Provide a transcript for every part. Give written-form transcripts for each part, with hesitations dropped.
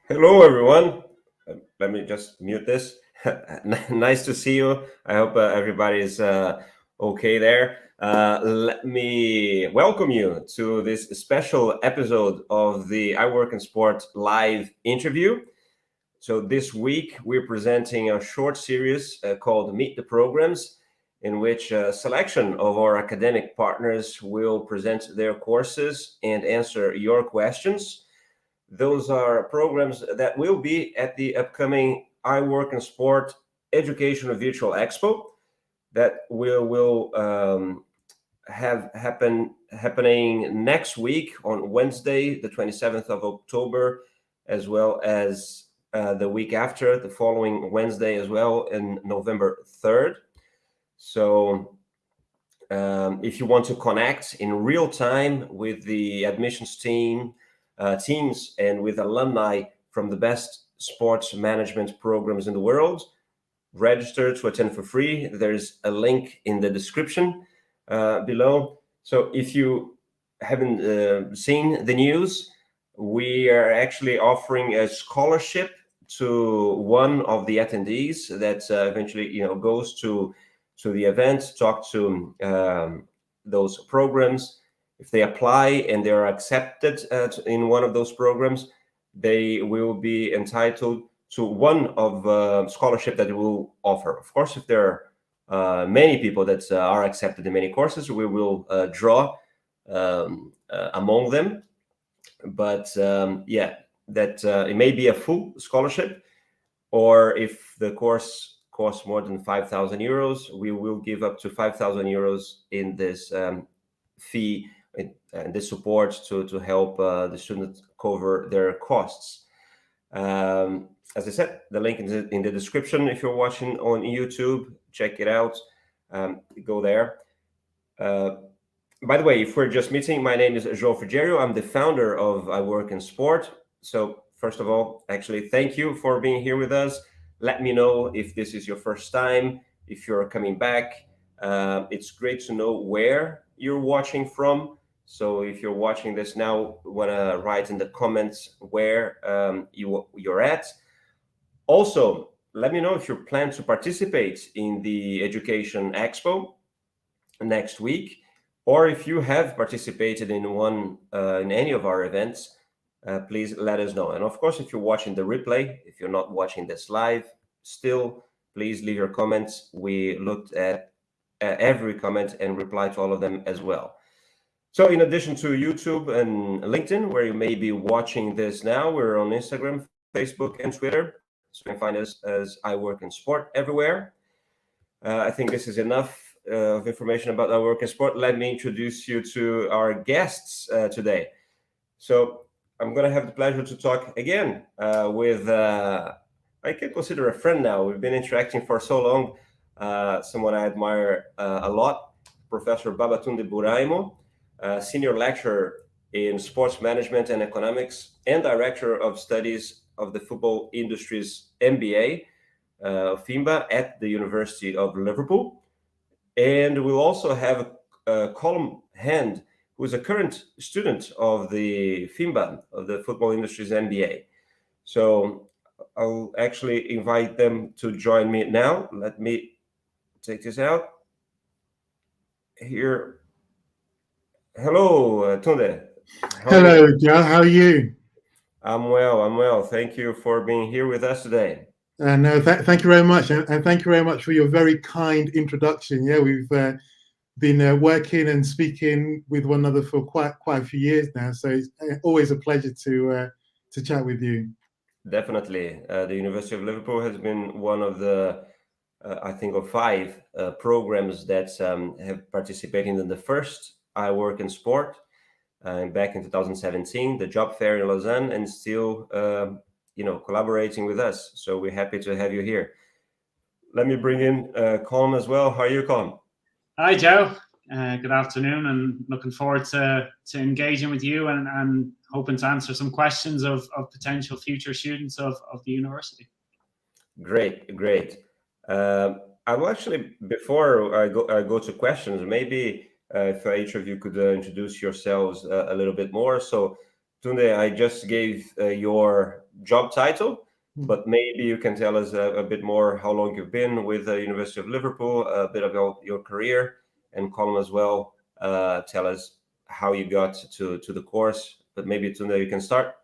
Hello, everyone. Let me just mute this. Nice to see you. I hope everybody is okay there. Let me welcome you to this special episode of the iWorkinSport live interview. So this week we're presenting a short series called Meet the Programs, in which a selection of our academic partners will present their courses and answer your questions. Those are programs that will be at the upcoming iWorkinSport Education Virtual Expo that will have happening next week on Wednesday, the 27th of October, as well as the week after, the following Wednesday as well, in November 3rd. So if you want to connect in real time with the admissions teams and with alumni from the best sports management programs in the world, register to attend for free. There's a link in the description below. So if you haven't seen the news, we are actually offering a scholarship to one of the attendees that eventually goes to the event, talk to those programs. If they apply and they are accepted in one of those programs, they will be entitled to one of scholarship that we will offer. Of course, if there are many people that are accepted in many courses, we will draw among them. But that it may be a full scholarship, or if the course costs more than 5,000 euros, we will give up to 5,000 euros in this fee and this support to help the students cover their costs. As I said, the link is in the description. If you're watching on YouTube, check it out. Go there. By the way, if we're just meeting, my name is João Frigerio. I'm the founder of iWorkinSport. So first of all, actually, thank you for being here with us. Let me know if this is your first time, if you're coming back. It's great to know where you're watching from. So if you're watching this now, want to write in the comments where you're at. Also, let me know if you plan to participate in the Education Expo next week, or if you have participated in in any of our events. Please let us know. And of course, if you're watching the replay, if you're not watching this live, still, please leave your comments. We looked at every comment and reply to all of them as well. So in addition to YouTube and LinkedIn, where you may be watching this now, we're on Instagram, Facebook, and Twitter. So you can find us as iWorkinSport everywhere. I think this is enough of information about iWorkinSport. Let me introduce you to our guests today. So I'm going to have the pleasure to talk again with, I can consider a friend now. We've been interacting for so long. Someone I admire a lot, Professor Babatunde Buraimo, senior lecturer in sports management and economics and director of studies of the football industries MBA, FIMBA, at the University of Liverpool. And we'll also have Colm Hand, who is a current student of the FIMBA, of the Football Industries MBA. So I'll actually invite them to join me now. Let me take this out. Here. Hello, Tunde. Hello, Joe. How are you? I'm well. Thank you for being here with us today. No, thank you very much, and thank you very much for your very kind introduction. Yeah, we've been working and speaking with one another for quite a few years now, so it's always a pleasure to chat with you. Definitely, the University of Liverpool has been one of the, I think, of five programs that have participated in the first iWorkinSport back in 2017, the job fair in Lausanne, and still, collaborating with us. So we're happy to have you here. Let me bring in Colm as well. How are you, Colm? Hi, Joe. Good afternoon, and looking forward to engaging with you and hoping to answer some questions of potential future students of the university. Great. I will actually, before I go to questions, maybe if each of you could introduce yourselves a little bit more. So Tunde, I just gave your job title, but maybe you can tell us a bit more how long you've been with the University of Liverpool, a bit about your career, and Colin as well. Tell us how you got to the course, but maybe Tunde, you can start.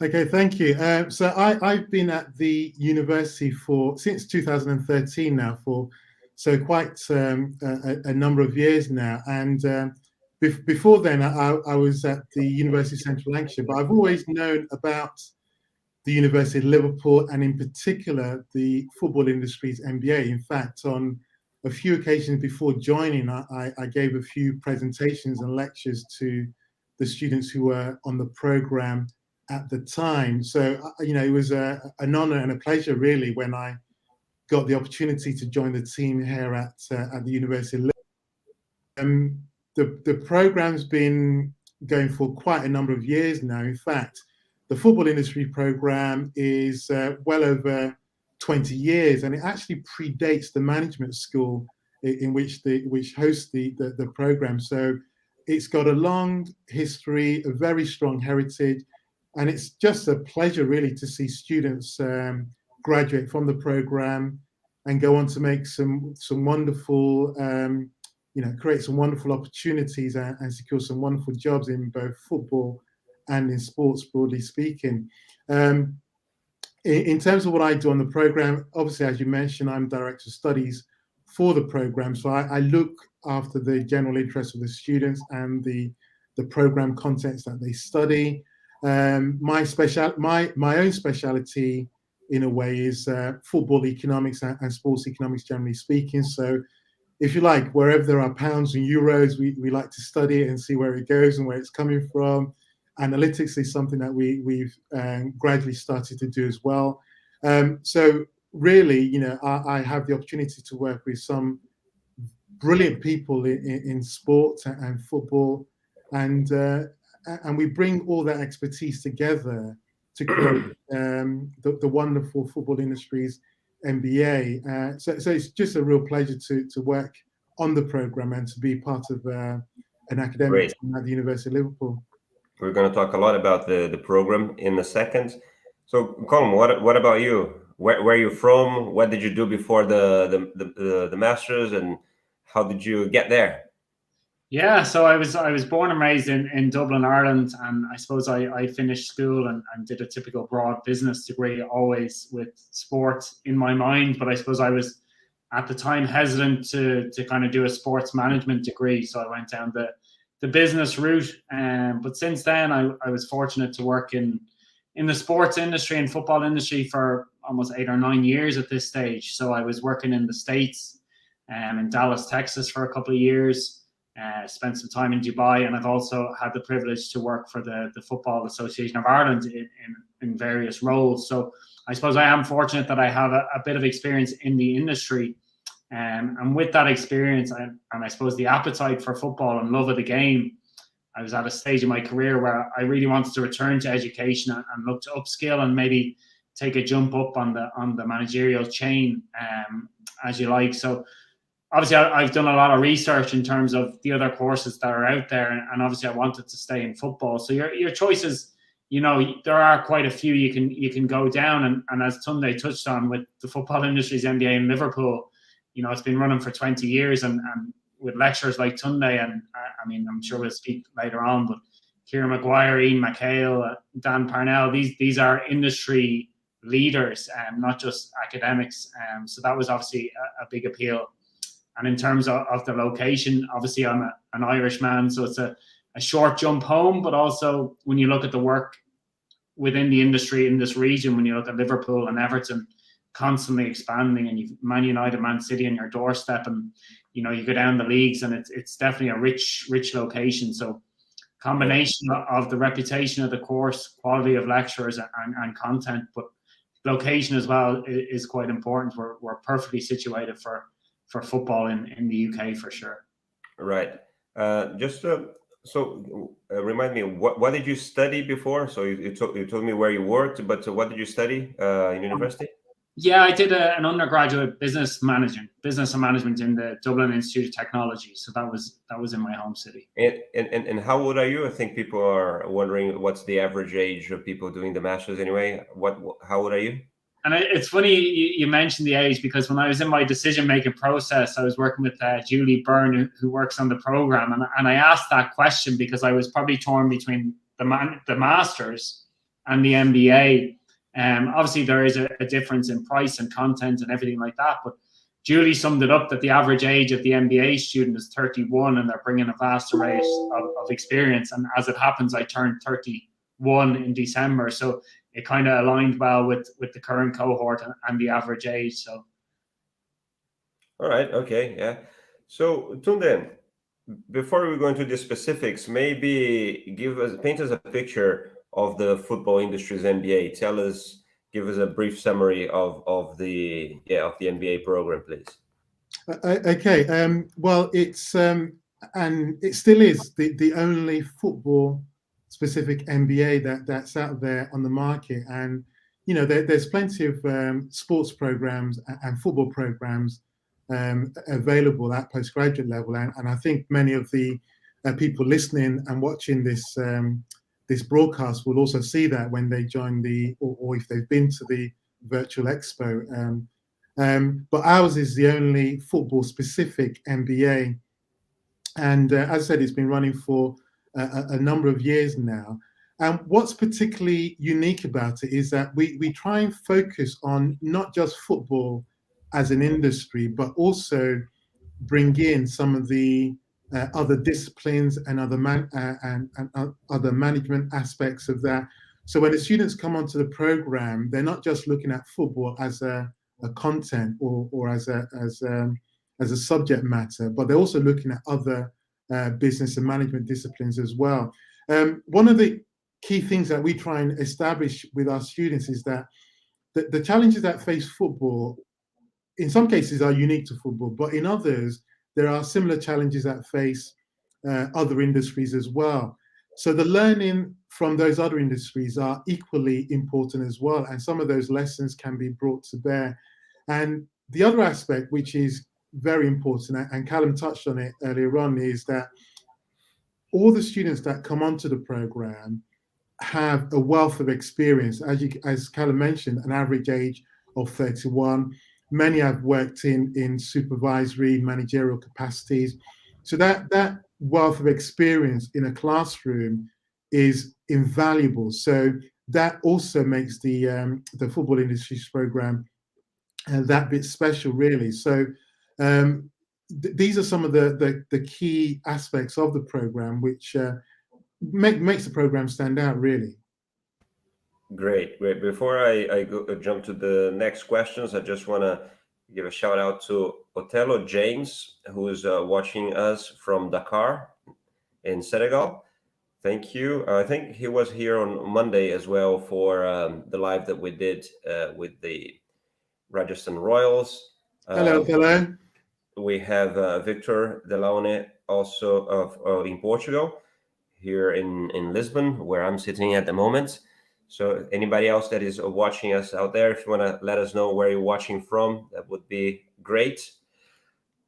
Okay, thank you. So I've been at the university since 2013 now, so quite a number of years now. And before then, I was at the University of Central Lancashire, but I've always known about the University of Liverpool, and in particular, the Football Industries Mba. In fact, on a few occasions before joining, I gave a few presentations and lectures to the students who were on the program at the time. So, it was an honor and a pleasure, really, when I got the opportunity to join the team here at the University of Liverpool. The program's been going for quite a number of years now. In fact, the Football Industry Program is well over 20 years, and it actually predates the management school which hosts the program. So it's got a long history, a very strong heritage, and it's just a pleasure, really, to see students graduate from the program and go on to make some wonderful, create some wonderful opportunities and secure some wonderful jobs in both football and in sports, broadly speaking. In terms of what I do on the program, obviously, as you mentioned, I'm Director of Studies for the program. So I look after the general interests of the students and the program contents that they study. My own speciality, in a way, is football economics and sports economics, generally speaking. So, if you like, wherever there are pounds and euros, we like to study it and see where it goes and where it's coming from. Analytics is something that we've gradually started to do as well. So really, I have the opportunity to work with some brilliant people in sport and football, and we bring all that expertise together to create the wonderful Football Industries MBA. So it's just a real pleasure to work on the program and to be part of an academic team at the University of Liverpool. We're going to talk a lot about the program in a second. So, Colin, what about you? Where are you from? What did you do before the masters, and how did you get there? Yeah, so I was born and raised in Dublin, Ireland, and I suppose I finished school and did a typical broad business degree, always with sport in my mind. But I suppose I was at the time hesitant to kind of do a sports management degree, so I went down the business route. But since then, I was fortunate to work in the sports industry and football industry for almost 8 or 9 years at this stage. So I was working in the States, in Dallas, Texas for a couple of years. Spent some time in Dubai, and I've also had the privilege to work for the Football Association of Ireland in various roles. So I suppose I am fortunate that I have a bit of experience in the industry. And with that experience and I suppose the appetite for football and love of the game, I was at a stage in my career where I really wanted to return to education and look to upskill and maybe take a jump up on the managerial chain, as you like. So obviously, I've done a lot of research in terms of the other courses that are out there, and obviously, I wanted to stay in football. So your choices, there are quite a few you can go down, and as Tunde touched on with the Football Industries MBA in Liverpool, it's been running for 20 years, and with lecturers like Tunde, and I mean, I'm sure we'll speak later on, but Kieran Maguire, Ian McHale, Dan Parnell, these are industry leaders, not just academics. So that was obviously a big appeal. And in terms of the location, obviously I'm an Irish man, so it's a short jump home. But also when you look at the work within the industry in this region, when you look at Liverpool and Everton constantly expanding, and you've Man United, Man City on your doorstep, and you go down the leagues, and it's definitely a rich location. So combination of the reputation of the course, quality of lecturers and content, but location as well is quite important. We're perfectly situated for football in the UK for sure. Right. Remind me, what did you study before? So you told me where you worked, but what did you study in university? Yeah, I did an undergraduate business and management in the Dublin Institute of Technology. So that was in my home city. And how old are you? I think people are wondering what's the average age of people doing the masters anyway. How old are you? And it's funny you mentioned the age, because when I was in my decision-making process, I was working with Julie Byrne, who works on the program. And I asked that question because I was probably torn between the Masters and the MBA. Obviously, there is a difference in price and content and everything like that. But Julie summed it up that the average age of the MBA student is 31, and they're bringing a vast array of experience. And as it happens, I turned 31 in December. So it kind of aligned well with the current cohort and the average age. So, all right, okay, yeah. So Tunde, before we go into the specifics, maybe paint us a picture of the football industry's MBA. Give us a brief summary of the MBA program, please. Okay. Well, it's and it still is the only football specific MBA that's out there on the market. And there's plenty of sports programs and football programs available at postgraduate level, and I think many of the people listening and watching this this broadcast will also see that when they join or if they've been to the Virtual Expo. But ours is the only football specific MBA, and as I said, it's been running for a number of years now. And what's particularly unique about it is that we try and focus on not just football as an industry, but also bring in some of the other disciplines and other management aspects of that. So when the students come onto the program, they're not just looking at football as a content or as a subject matter, but they're also looking at other business and management disciplines as well. One of the key things that we try and establish with our students is that the challenges that face football, in some cases, are unique to football, but in others, there are similar challenges that face other industries as well. So the learning from those other industries are equally important as well, and some of those lessons can be brought to bear. And the other aspect, which is very important, and Callum touched on it earlier on, is that all the students that come onto the program have a wealth of experience. As Callum mentioned, an average age of 31. Many have worked in supervisory, managerial capacities. So that wealth of experience in a classroom is invaluable. So that also makes the Football Industries program that bit special, really. So these are some of the key aspects of the program, which makes the program stand out, really. Great. Before I jump to the next questions, I just want to give a shout out to Otello James, who is watching us from Dakar in Senegal. Thank you. I think he was here on Monday as well for the live that we did with the Rajasthan Royals. Hello. We have Victor Delaune also in Portugal, here in Lisbon, where I'm sitting at the moment. So anybody else that is watching us out there, if you want to let us know where you're watching from, that would be great.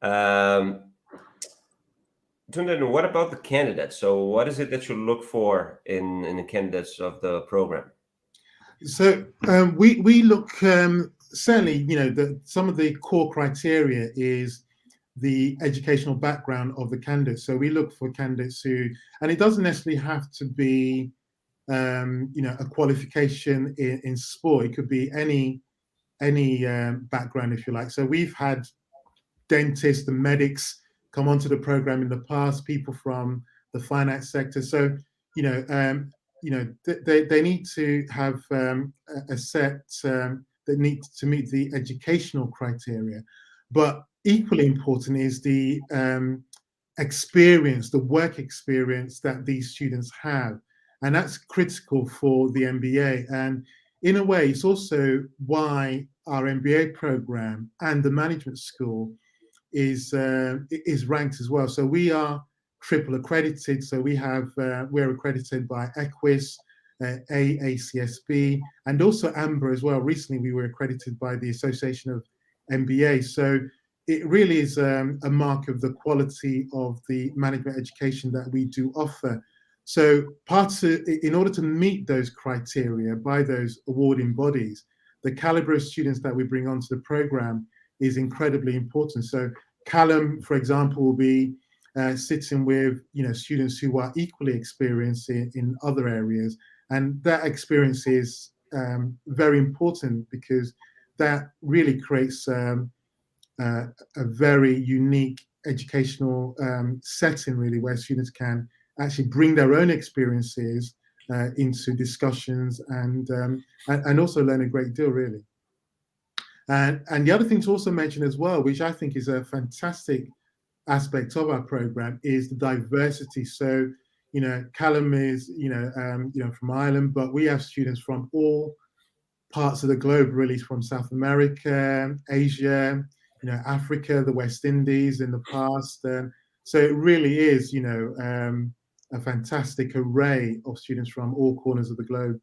Tunde, what about the candidates? So what is it that you look for in the candidates of the program? So we look, certainly, some of the core criteria is the educational background of the candidates. So we look for candidates who, and it doesn't necessarily have to be a qualification in sport. It could be any background, if you like. So we've had dentists and medics come onto the program in the past, people from the finance sector. So they need to have a set that needs to meet the educational criteria. But equally important is the experience, the work experience that these students have. And that's critical for the MBA. And in a way, it's also why our MBA program and the management school is ranked as well. So we are triple accredited. So we're accredited by Equis, AACSB, and also Mba as well. Recently, we were accredited by the Association of MBA. So it really is a mark of the quality of the management education that we do offer. So in order to meet those criteria by those awarding bodies, the caliber of students that we bring onto the program is incredibly important. So Callum, for example, will be sitting with students who are equally experienced in other areas, and that experience is very important because that really creates a very unique educational setting, really, where students can actually bring their own experiences into discussions and also learn a great deal, really. And the other thing to also mention as well, which I think is a fantastic aspect of our program, is the diversity. So, Callum is, from Ireland, but we have students from all parts of the globe, really, from South America, Asia, Africa, the West Indies in the past. So it really is, a fantastic array of students from all corners of the globe.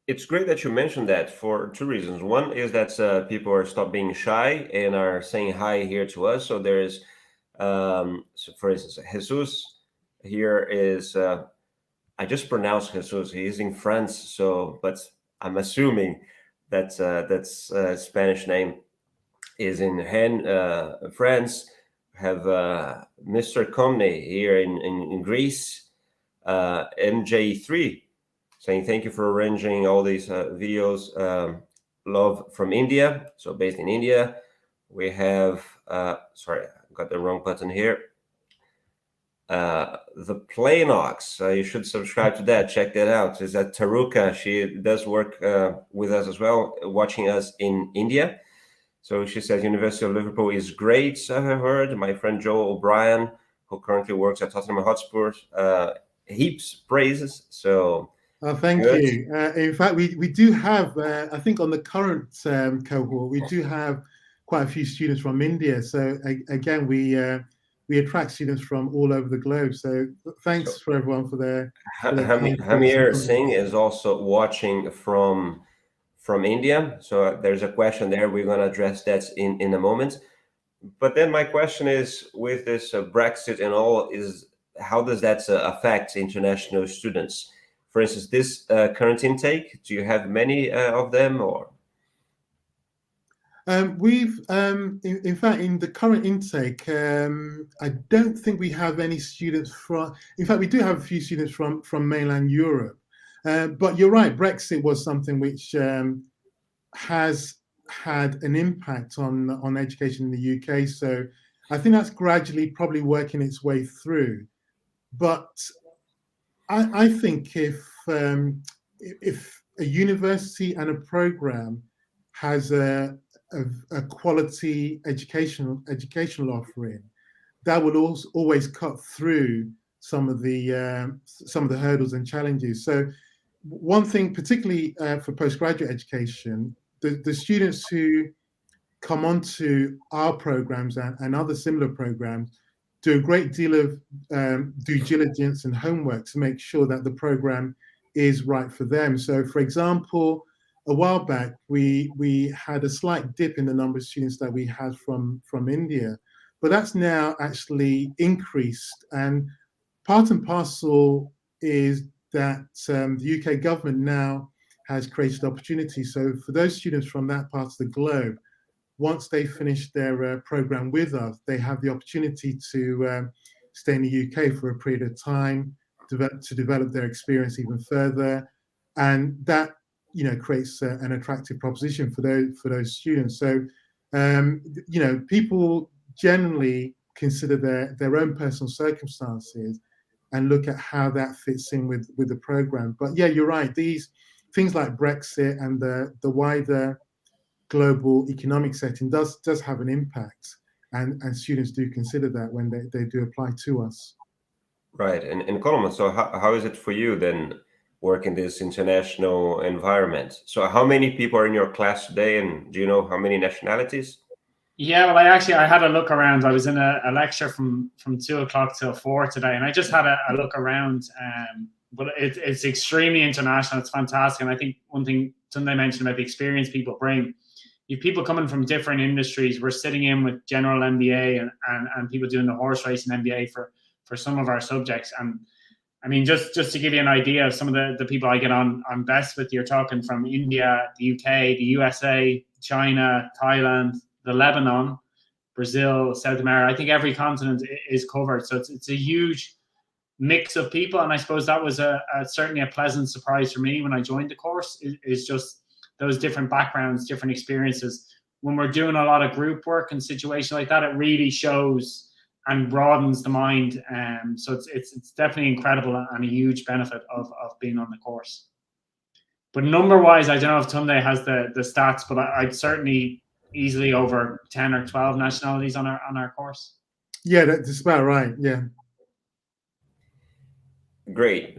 It's great that you mentioned that for two reasons. One is that people are stop being shy and are saying hi here to us. So there is, so for instance, Jesus here is, I just pronounced Jesus. He's in France, but I'm assuming that's Spanish name is in France. Have Mr. Comney here in Greece, MJ3. Saying thank you for arranging all these videos. Love from India, so based in India. We have, sorry, I got the wrong button here. The Playnox, you should subscribe to that. Check that out. Is that Taruka? She does work with us as well, watching us in India. So she says University of Liverpool is great. I have heard my friend Joe O'Brien, who currently works at Tottenham Hotspur, heaps praises. So. Oh, thank you. In fact, we do have, I think on the current cohort, we do have quite a few students from India. So again, we attract students from all over the globe. So thanks for everyone for their Hamir Singh is also watching from India. So there's a question there. We're going to address that in a moment. But then my question is, with this Brexit and all, is how does that affect international students? For instance, this current intake, do you have many of them, or? We've, in fact, in the current intake, I don't think we have any students from. In fact, we do have a few students from mainland Europe. But you're right, Brexit was something which has had an impact on education in the UK. So I think that's gradually probably working its way through. But I think if a university and a program has a quality educational offering, that will also always cut through some of the hurdles and challenges. So one thing, particularly for postgraduate education, the students who come onto our programs and other similar programs do a great deal of due diligence and homework to make sure that the program is right for them. So, for example, a while back, we had a slight dip in the number of students that we had from India, but that's now actually increased. And part and parcel is that the UK government now has created opportunities. So for those students from that part of the globe, once they finish their program with us, they have the opportunity to stay in the UK for a period of time, to develop their experience even further, and that creates an attractive proposition for those students. So people generally consider their own personal circumstances and look at how that fits in with the program. But yeah, you're right. These things like Brexit and the wider global economic setting does have an impact, and students do consider that when they do apply to us. Right. And Coleman, so how is it for you then, work in this international environment? So how many people are in your class today, and do you know how many nationalities? Yeah, well, I had a look around. I was in a lecture from 2 o'clock till 4 today, and I just had a look around. but it's extremely international. It's fantastic. And I think one thing Tunde mentioned about the experience people bring, you have people coming from different industries. We're sitting in with general MBA and people doing the horse racing MBA for some of our subjects. And I mean, just to give you an idea of some of the people I get on best with, you're talking from India, the UK, the USA, China, Thailand, the Lebanon, Brazil, South America. I think every continent is covered. So it's a huge mix of people. And I suppose that was certainly a pleasant surprise for me when I joined the course, is just those different backgrounds, different experiences. When we're doing a lot of group work and situations like that, it really shows and broadens the mind. So it's definitely incredible and a huge benefit of being on the course. But number-wise, I don't know if Tunde has the stats, but I'd certainly easily over 10 or 12 nationalities on our course. Yeah, that's about right. Yeah. Great.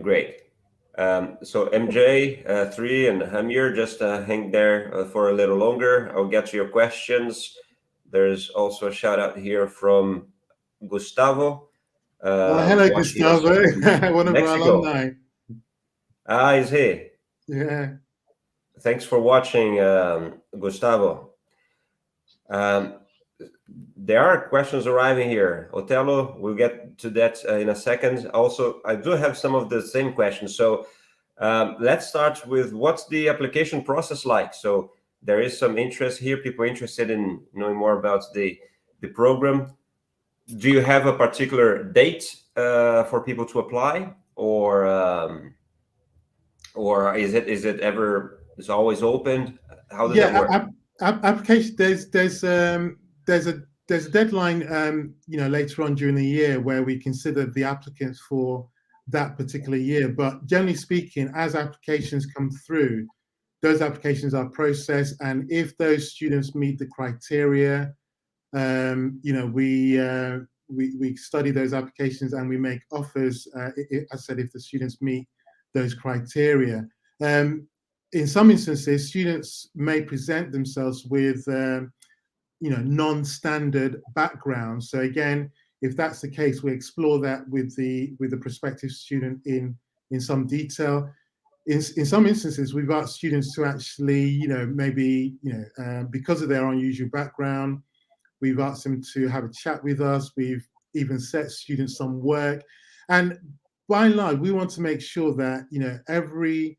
So MJ, 3, and Hamir, just hang there for a little longer. I'll get to your questions. There's also a shout out here from Gustavo. Hello, Gustavo, one of our alumni. He's here. Yeah. Thanks for watching, Gustavo. There are questions arriving here. Otello, we'll get to that in a second. Also, I do have some of the same questions. So let's start with, what's the application process like? So there is some interest here, people interested in knowing more about the program. Do you have a particular date for people to apply, or is it always open? How does that work? Application. There's a deadline, later on during the year where we consider the applicants for that particular year. But generally speaking, as applications come through, those applications are processed, and if those students meet the criteria, we study those applications and we make offers. I said, if the students meet those criteria. In some instances, students may present themselves with non-standard backgrounds. So again, if that's the case, we explore that with the prospective student in some detail. In some instances, we've asked students to actually, because of their unusual background, we've asked them to have a chat with us. We've even set students some work. And by and large, we want to make sure that, every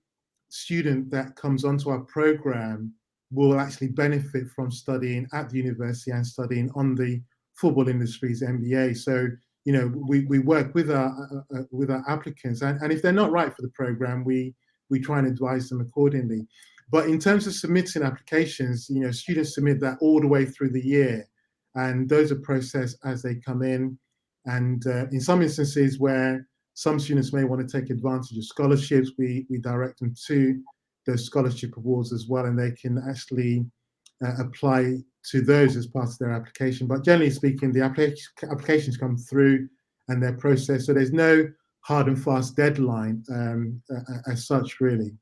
student that comes onto our program will actually benefit from studying at the university and studying on the Football Industries MBA. So, we work with our applicants, and if they're not right for the program, we try and advise them accordingly. But in terms of submitting applications, students submit that all the way through the year, and those are processed as they come in. And in some instances where some students may want to take advantage of scholarships, we direct them to those scholarship awards as well, and they can actually apply to those as part of their application. But generally speaking, the applications come through and they're processed, so there's no hard and fast deadline as such, really.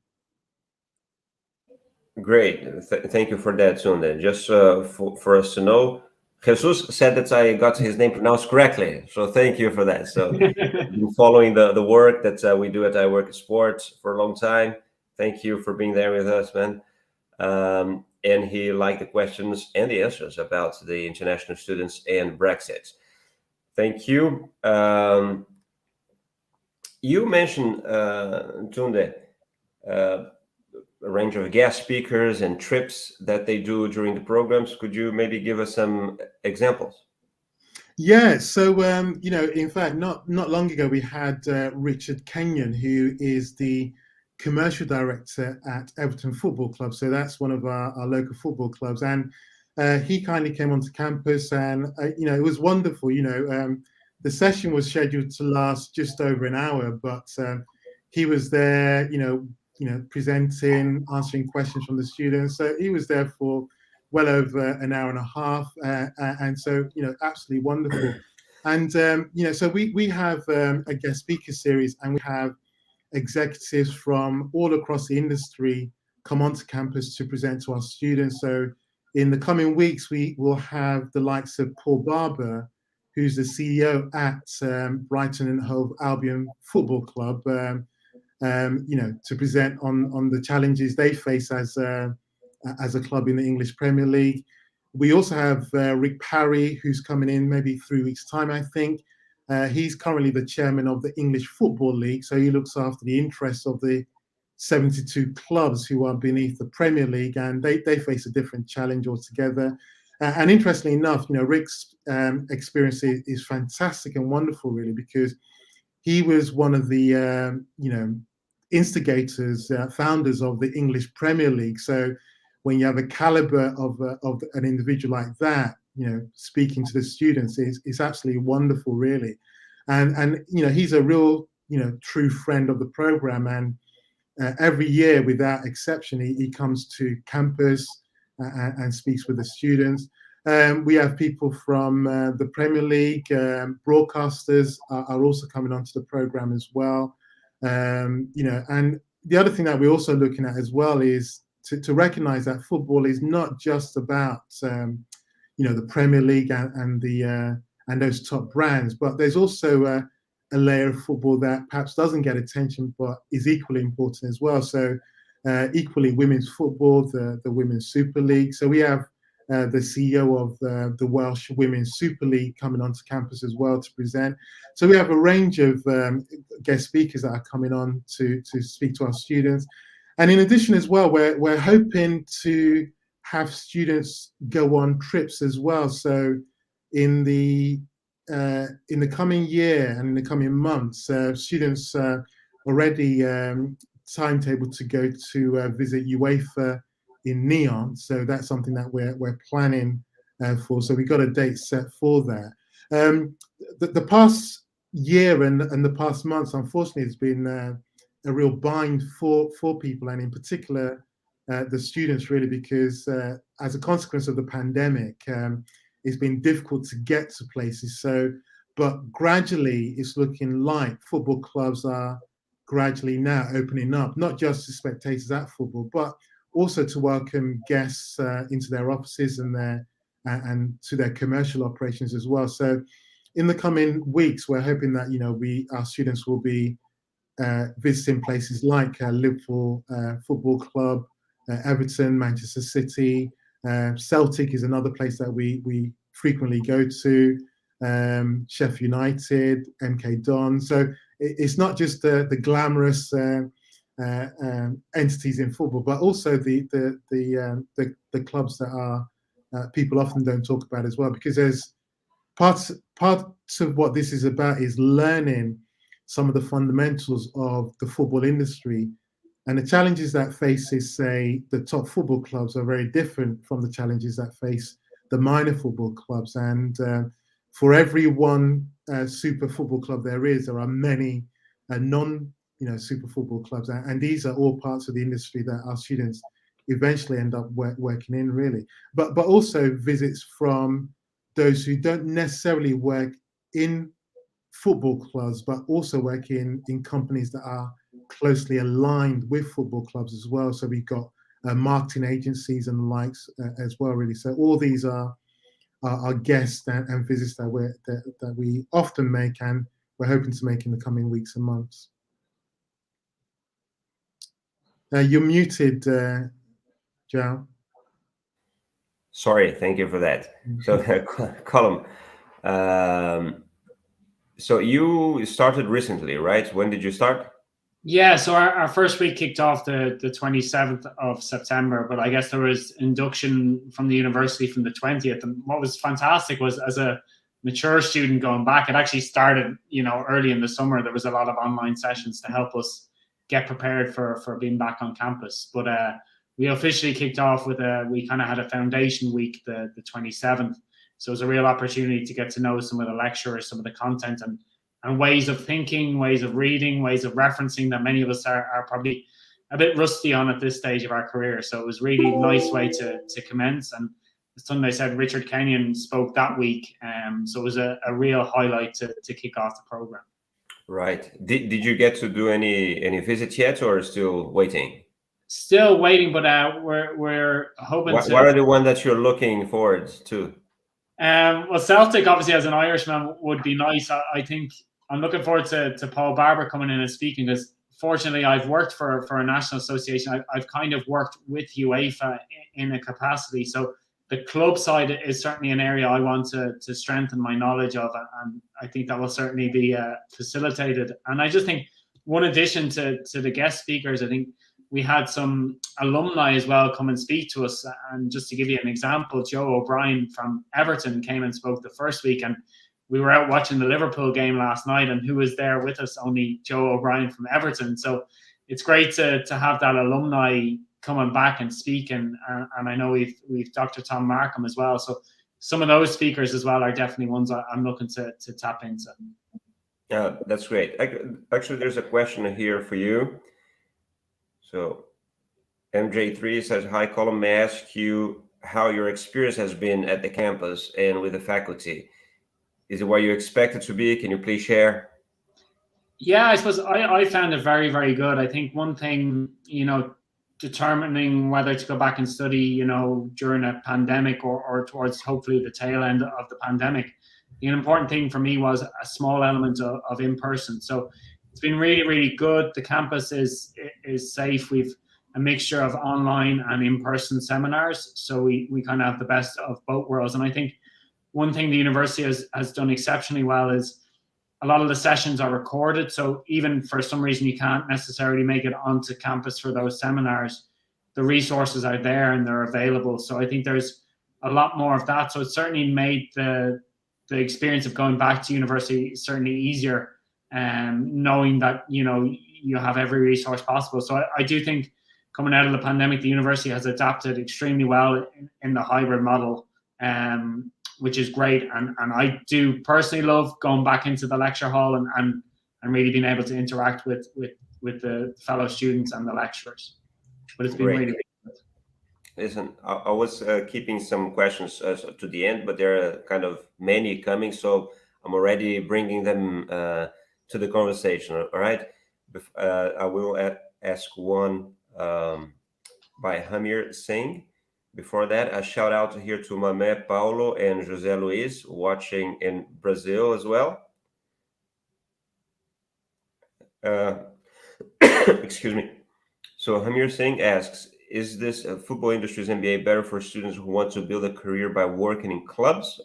Great, thank you for that, Sunde. Just for us to know, Jesus said that I got his name pronounced correctly, so thank you for that. So been following the work that we do at iWorkinSport for a long time. Thank you for being there with us, man. And he liked the questions and the answers about the international students and Brexit. Thank you. You mentioned, Tunde, a range of guest speakers and trips that they do during the programs. Could you maybe give us some examples? Yeah, so in fact, not long ago we had Richard Kenyon, who is the commercial director at Everton Football Club. So that's one of our local football clubs, and he kindly came onto campus, and it was wonderful. The session was scheduled to last just over an hour, but he was there, presenting, answering questions from the students. So he was there for well over an hour and a half, and so absolutely wonderful. And so we have a guest speaker series, and we have executives from all across the industry come onto campus to present to our students. So in the coming weeks, we will have the likes of Paul Barber, who's the CEO at Brighton and Hove Albion Football Club. to present on the challenges they face as a club in the English Premier League. We also have Rick Parry, who's coming in maybe 3 weeks' time, I think. He's currently the chairman of the English Football League, so he looks after the interests of the 72 clubs who are beneath the Premier League, and they face a different challenge altogether. And interestingly enough, Rick's experience is fantastic and wonderful, really, because he was one of the instigators, founders of the English Premier League. So when you have a caliber of an individual like that, speaking to the students is absolutely wonderful, really. And he's a real true friend of the program, and every year without exception he comes to campus and speaks with the students. We have people from the Premier League, broadcasters are also coming onto the program as well. And the other thing that we're also looking at as well is to recognize that football is not just about the Premier League and those top brands, but there's also a layer of football that perhaps doesn't get attention but is equally important as well. So equally women's football, the Women's Super League. So we have the CEO of the Welsh Women's Super League coming onto campus as well to present. So we have a range of guest speakers that are coming on to speak to our students. And in addition as well, we're hoping to have students go on trips as well. So in the coming year and in the coming months, students already timetabled to go to visit UEFA in Neon. So that's something that we're planning for. So we got a date set for that. The past year and the past months, unfortunately, has been a real bind for people, and in particular the students, really, because as a consequence of the pandemic, it's been difficult to get to places. So, but gradually it's looking like football clubs are gradually now opening up, not just to spectators at football, but also to welcome guests into their offices and to their commercial operations as well. So in the coming weeks, we're hoping that our students will be visiting places like Liverpool Football Club, Everton, Manchester City, Celtic is another place that we frequently go to, Sheffield United, MK Dons. So it's not just the glamorous entities in football, but also the clubs that are people often don't talk about as well, because there's parts of what this is about is learning some of the fundamentals of the football industry. And the challenges that faces, say, the top football clubs are very different from the challenges that face the minor football clubs. And for every one super football club there are many non-super football clubs. And these are all parts of the industry that our students eventually end up working in, really. But also visits from those who don't necessarily work in football clubs, but also work in companies that are closely aligned with football clubs as well. So we've got marketing agencies and the likes as well, really. So all these are guests and visits that we often make, and we're hoping to make in the coming weeks and months. You're muted, Joe. Sorry, thank you for that. So, Colm, so you started recently, right? When did you start? Yeah, so our first week kicked off the 27th of September, but I guess there was induction from the university from the 20th. And what was fantastic was, as a mature student going back, it actually started, early in the summer. There was a lot of online sessions to help us get prepared for being back on campus. But we officially kicked off with we kind of had a foundation week, the 27th. So it was a real opportunity to get to know some of the lecturers, some of the content, and ways of thinking, ways of reading, ways of referencing that many of us are probably a bit rusty on at this stage of our career. So it was really a nice way to commence. And as Sunday said, Richard Kenyon spoke that week. So it was a real highlight to kick off the program. Right. Did you get to do any visits yet, or still waiting? Still waiting, but we're hoping What are the ones that you're looking forward to? Well, Celtic, obviously, as an Irishman, would be nice. I think I'm looking forward to Paul Barber coming in and speaking, because fortunately, I've worked for a national association. I've kind of worked with UEFA in a capacity. So the club side is certainly an area I want to strengthen my knowledge of, and I think that will certainly be facilitated. And I just think one addition to the guest speakers, I think we had some alumni as well come and speak to us. And just to give you an example, Joe O'Brien from Everton came and spoke the first week, and we were out watching the Liverpool game last night, and who was there with us? Only Joe O'Brien from Everton. So it's great to have that alumni coming back and speak, and I know we've Dr. Tom Markham as well. So some of those speakers as well are definitely ones I'm looking to tap into. Yeah, that's great. Actually, there's a question here for you. So MJ3 says, hi, Colin, may I ask you how your experience has been at the campus and with the faculty? Is it what you expect it to be? Can you please share? Yeah, I suppose I found it very, very good. I think one thing, determining whether to go back and study, during a pandemic or towards hopefully the tail end of the pandemic, the important thing for me was a small element of in-person. So it's been really, really good. The campus is safe. We've a mixture of online and in-person seminars. So we kind of have the best of both worlds. And I think one thing the university has done exceptionally well is a lot of the sessions are recorded. So even for some reason you can't necessarily make it onto campus for those seminars, the resources are there and they're available. So I think there's a lot more of that. So it certainly made the experience of going back to university certainly easier, knowing that, you have every resource possible. So I do think coming out of the pandemic, the university has adapted extremely well in the hybrid model, which is great. And I do personally love going back into the lecture hall and really being able to interact with the fellow students and the lecturers. But it's been really good. Listen, I was keeping some questions to the end, but there are kind of many coming, so I'm already bringing them to the conversation, all right? I will ask one by Hamir Singh. Before that, a shout out here to Mamé Paulo and José Luiz watching in Brazil as well. Excuse me. So Hamir Singh asks, is this Football Industries MBA better for students who want to build a career by working in clubs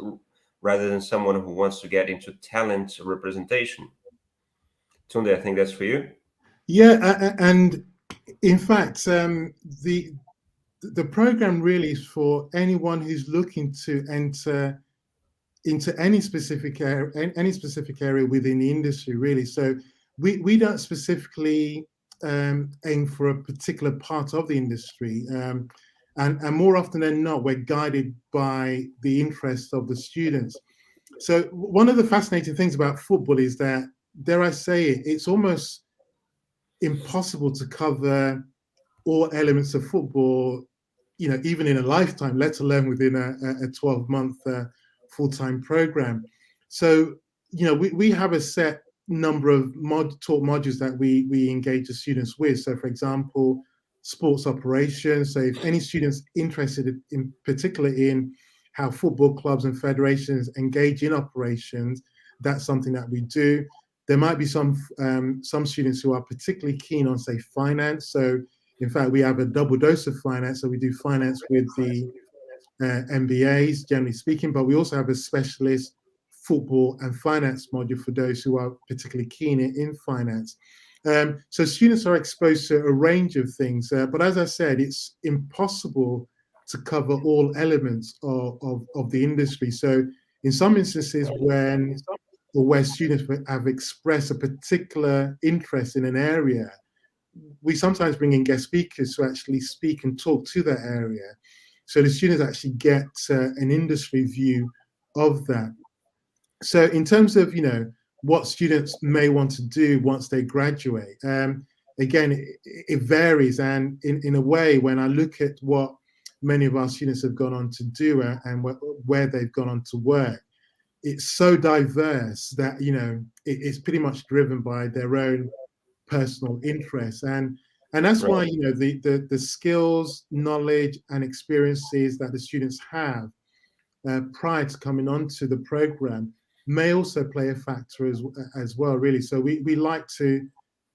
rather than someone who wants to get into talent representation? Tunde, I think that's for you. Yeah, and in fact, the program really is for anyone who's looking to enter into any specific area within the industry, really. So we don't specifically aim for a particular part of the industry, and more often than not, we're guided by the interests of the students. So one of the fascinating things about football is that, dare I say it, it's almost impossible to cover all elements of football, even in a lifetime, let alone within a 12-month full-time program. So, we have a set number of taught modules that we engage the students with. So, for example, sports operations. So if any students interested in particular in how football clubs and federations engage in operations, that's something that we do. There might be some students who are particularly keen on, say, finance. So in fact, we have a double dose of finance. So we do finance with the MBAs, generally speaking, but we also have a specialist football and finance module for those who are particularly keen in finance. So students are exposed to a range of things, but as I said, it's impossible to cover all elements of the industry. So in some instances, where students have expressed a particular interest in an area, we sometimes bring in guest speakers to actually speak and talk to that area. So the students actually get an industry view of that. So in terms of, what students may want to do once they graduate, again, it varies. And in a way, when I look at what many of our students have gone on to do and where they've gone on to work, it's so diverse that, it's pretty much driven by their own personal interests. And that's why, the skills, knowledge, and experiences that the students have prior to coming onto the program may also play a factor as well, really. So we like to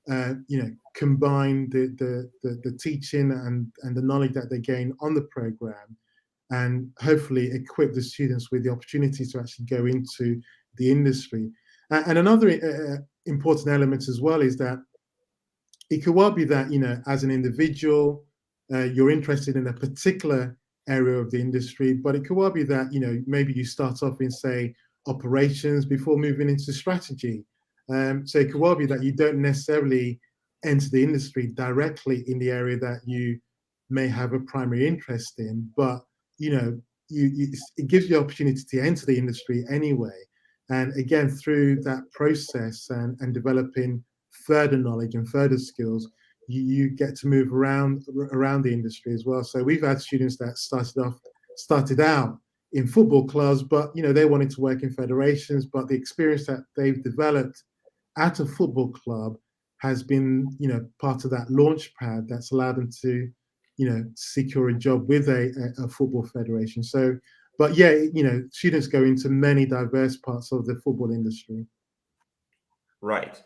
combine the teaching and the knowledge that they gain on the program, and hopefully equip the students with the opportunities to actually go into the industry. And another important element as well is that it could well be that, as an individual, you're interested in a particular area of the industry, but it could well be that, maybe you start off in, say, operations before moving into strategy. So it could well be that you don't necessarily enter the industry directly in the area that you may have a primary interest in, but, it gives you the opportunity to enter the industry anyway. And again, through that process and developing further knowledge and further skills, you get to move around the industry as well. So we've had students that started out in football clubs, but they wanted to work in federations, but the experience that they've developed at a football club has been part of that launch pad that's allowed them to secure a job with a football federation. So, but yeah, students go into many diverse parts of the football industry. Right.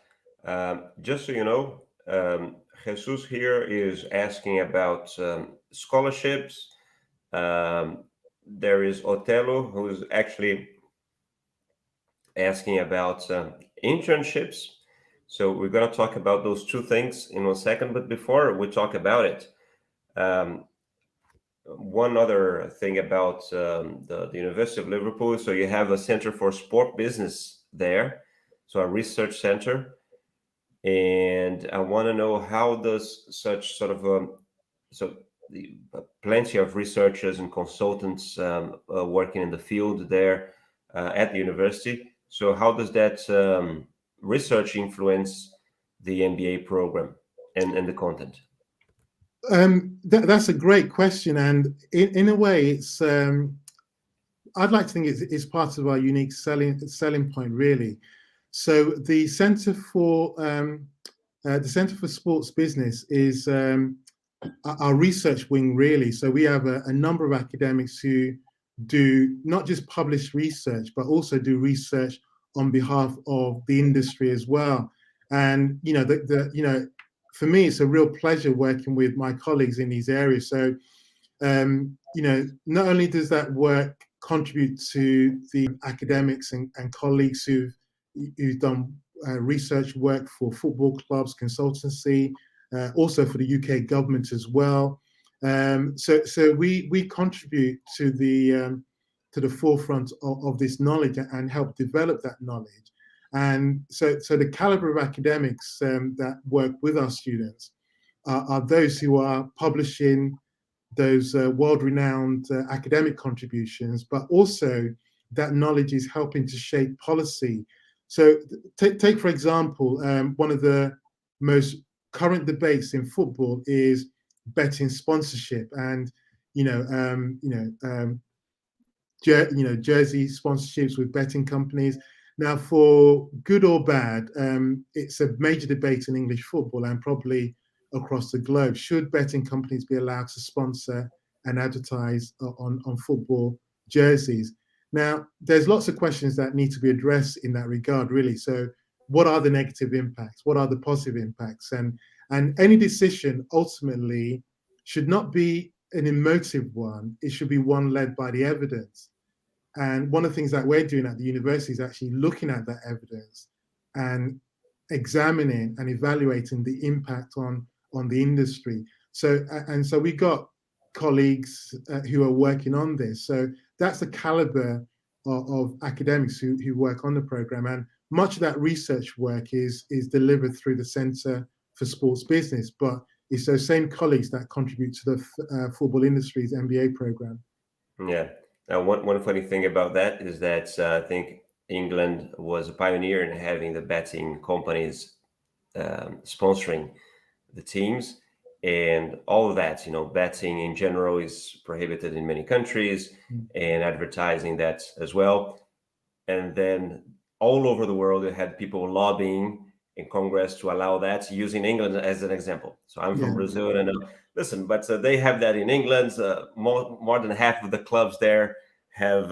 Just so you know, Jesus here is asking about scholarships. There is Otello, who is actually asking about internships. So we're going to talk about those two things in 1 second. But before we talk about it, one other thing about the University of Liverpool. So you have a Center for Sport Business there, so a research center. And I want to know, how does such sort of plenty of researchers and consultants working in the field there at the university. So how does that research influence the MBA program and the content? That's a great question, and in a way, it's I'd like to think it's part of our unique selling point, really. So the Centre for Sports Business is our research wing, really. So we have a number of academics who do not just publish research, but also do research on behalf of the industry as well. And for me, it's a real pleasure working with my colleagues in these areas. So not only does that work contribute to the academics and colleagues who've done research work for football clubs, consultancy, also for the UK government as well. So we contribute to the forefront of this knowledge and help develop that knowledge. And so the caliber of academics that work with our students are those who are publishing those world-renowned academic contributions, but also that knowledge is helping to shape policy. So take for example, one of the most current debates in football is betting sponsorship, and jersey sponsorships with betting companies. Now, for good or bad, it's a major debate in English football and probably across the globe. Should betting companies be allowed to sponsor and advertise on football jerseys? Now, there's lots of questions that need to be addressed in that regard, really. So what are the negative impacts? What are the positive impacts? And any decision ultimately should not be an emotive one. It should be one led by the evidence. And one of the things that we're doing at the university is actually looking at that evidence and examining and evaluating the impact on the industry. So we got colleagues who are working on this. So that's the caliber of academics who work on the program. And much of that research work is delivered through the Centre for Sports Business, but it's those same colleagues that contribute to the Football Industries MBA program. Yeah. Now, one funny thing about that is that I think England was a pioneer in having the betting companies sponsoring the teams, and all of that. Betting in general is prohibited in many countries, and advertising that as well. And then all over the world, you had people lobbying in Congress to allow that, using England as an example. So I'm from Brazil, and listen, but they have that in England. More than half of the clubs there have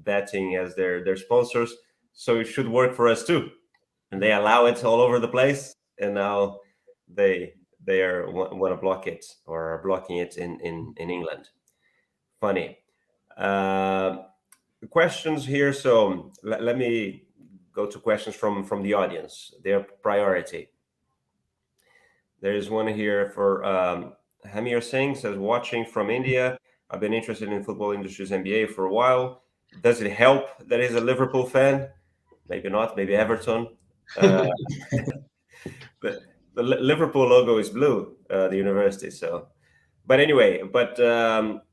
betting as their sponsors. So it should work for us too. And they allow it all over the place. And now they are want to block it or are blocking it in England. Funny. Questions here. So let me go to questions from the audience. Their priority. There is one here for Hamir Singh, says, watching from India. I've been interested in football Industries Mba for a while. Does it help that he's a Liverpool fan? Maybe not. Maybe Everton. The Liverpool logo is blue, the university. So, but anyway,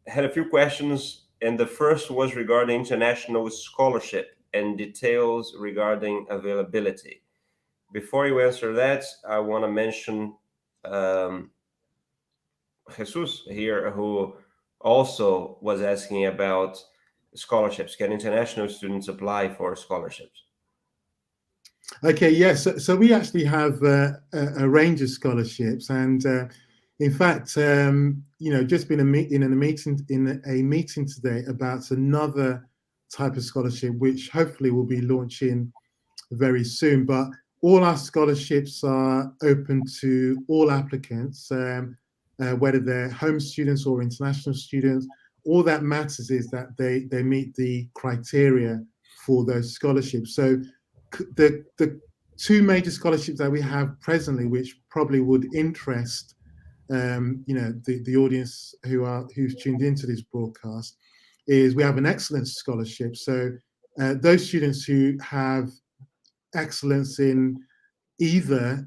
had a few questions, and the first was regarding international scholarship and details regarding availability. Before you answer that, I want to mention Jesus here, who also was asking about scholarships. Can international students apply for scholarships? Okay, yes. So we actually have a range of scholarships, and in fact, just been in a meeting today about another type of scholarship, which hopefully will be launching very soon. But all our scholarships are open to all applicants, whether they're home students or international students. All that matters is that they meet the criteria for those scholarships. So the two major scholarships that we have presently, which probably would interest the audience who's tuned into this broadcast, is we have an excellence scholarship. So those students who have excellence in either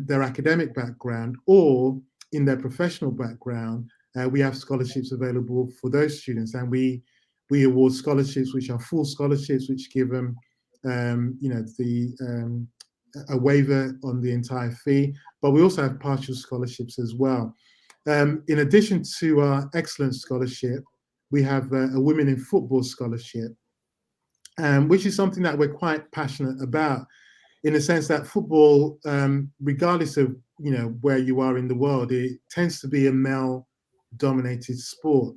their academic background or in their professional background, we have scholarships available for those students, and we award scholarships which are full scholarships, which give them a waiver on the entire fee, but we also have partial scholarships as well. In addition to our excellence scholarship, we have a women in football scholarship, which is something that we're quite passionate about, in the sense that football, regardless of where you are in the world, it tends to be a male-dominated sport.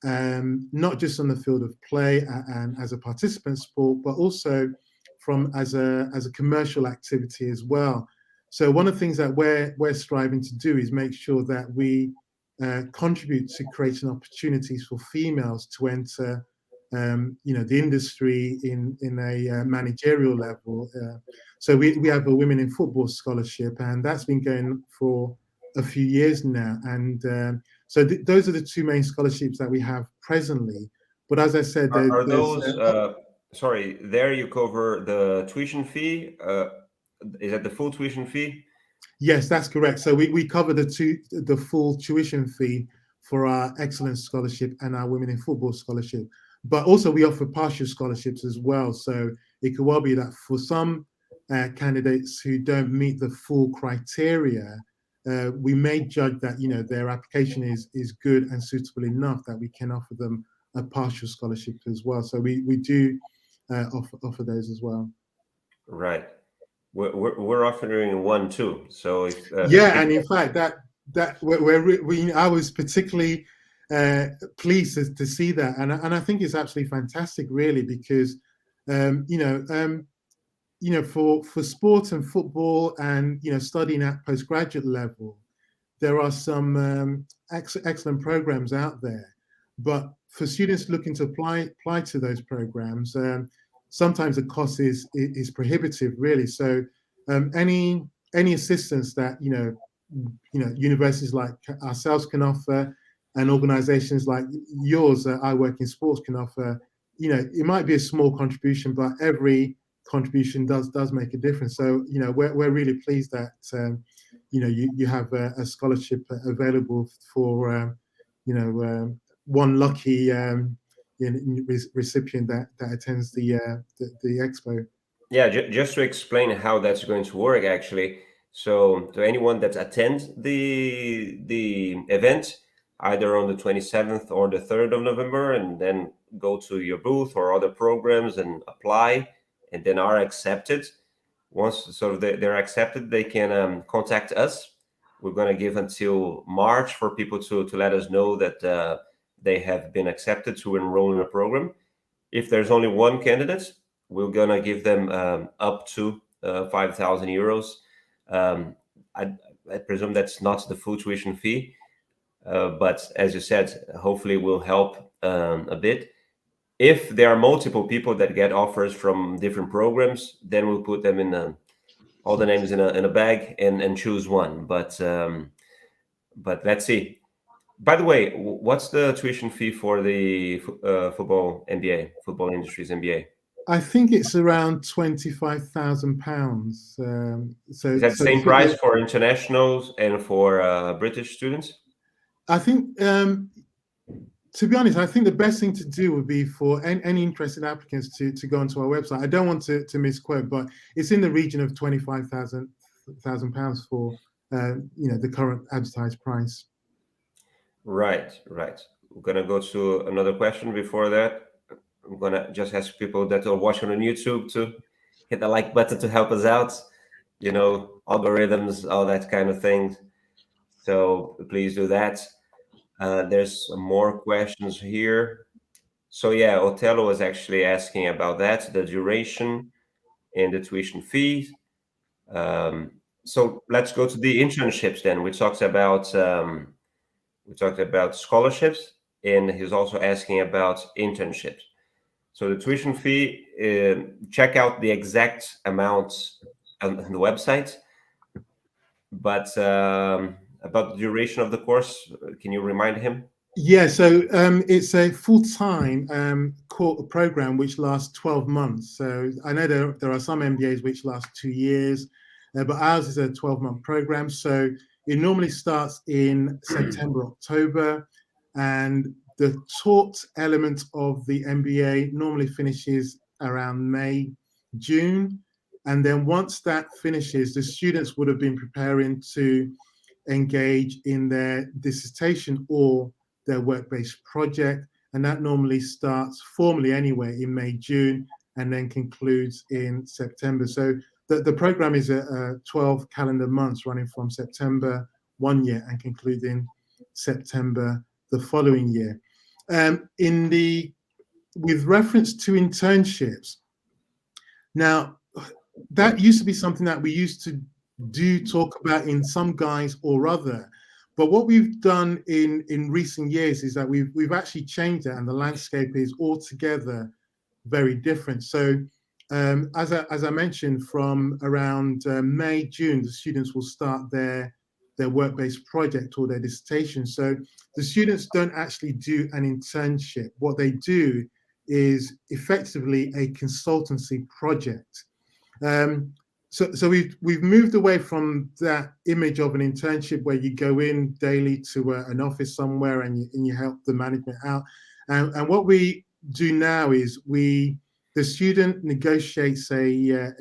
Not just on the field of play and as a participant sport, but also as a commercial activity as well. So one of the things that we're striving to do is make sure that we contribute to creating opportunities for females to enter the industry in a managerial level. So we have a women in football scholarship, and that's been going for a few years now. And so those are the two main scholarships that we have presently. But as I said, are those sorry, there you cover the tuition fee? Is that the full tuition fee? Yes, that's correct. So we cover the full tuition fee for our excellence scholarship and our women in football scholarship. But also we offer partial scholarships as well. So it could well be that for some candidates who don't meet the full criteria, we may judge that their application is good and suitable enough that we can offer them a partial scholarship as well. So we do offer those as well. Right. We're offering one too. So if and in fact I was particularly pleased to see that, and I think it's absolutely fantastic, really, because for sport and football and studying at postgraduate level, there are some excellent programs out there, but for students looking to apply to those programs, sometimes the cost is prohibitive, really. So any assistance that universities like ourselves can offer, and organizations like yours, iWorkinSport, can offer, it might be a small contribution, but every contribution does make a difference. So we're really pleased that you have a scholarship available for one lucky recipient that attends the expo. Yeah, just to explain how that's going to work, actually. So to anyone that attends the event, either on the 27th or the 3rd of November, and then go to your booth or other programs and apply, and then are accepted. Once sort of they're accepted, they can contact us. We're going to give until March for people to let us know that they have been accepted to enroll in a program. If there's only one candidate, we're going to give them up to 5,000 euros. I presume that's not the full tuition fee, but as you said, hopefully will help a bit. If there are multiple people that get offers from different programs, then we'll put them in all the names in a bag and choose one. But let's see. By the way, what's the tuition fee for the football MBA, football industries MBA? I think it's around £25,000. So Is that the so same price for internationals and for British students? I think, to be honest, I think the best thing to do would be for any interested applicants to go onto our website. I don't want to misquote, but it's in the region of £25,000 for the current advertised price. Right. We're gonna go to another question before that. I'm gonna just ask people that are watching on YouTube to hit the like button to help us out. You know, algorithms, all that kind of thing. So please do that. There's some more questions here. So yeah, Otello was actually asking about that, the duration and the tuition fees. So let's go to the internships then. We talked about scholarships, and he's also asking about internships. So the tuition fee, check out the exact amounts on the website. But about the duration of the course, can you remind him? Yeah, so it's a full-time program which lasts 12 months. So I know there are some MBAs which last 2 years, but ours is a 12-month program. So it normally starts in September, October, and the taught element of the MBA normally finishes around May, June. And then once that finishes, the students would have been preparing to engage in their dissertation or their work-based project, and that normally starts formally anyway in May, June, and then concludes in September. So the program is a 12 calendar months running from September one year and concluding September the following year. With reference to internships, now that used to be something that we used to talk about in some guise or other. But what we've done in recent years is that we've actually changed it, and the landscape is altogether very different. So as I mentioned, from around May, June, the students will start their work-based project or their dissertation. So the students don't actually do an internship. What they do is effectively a consultancy project. So we've moved away from that image of an internship where you go in daily to an office somewhere and you help the management out. And what we do now is the student negotiates a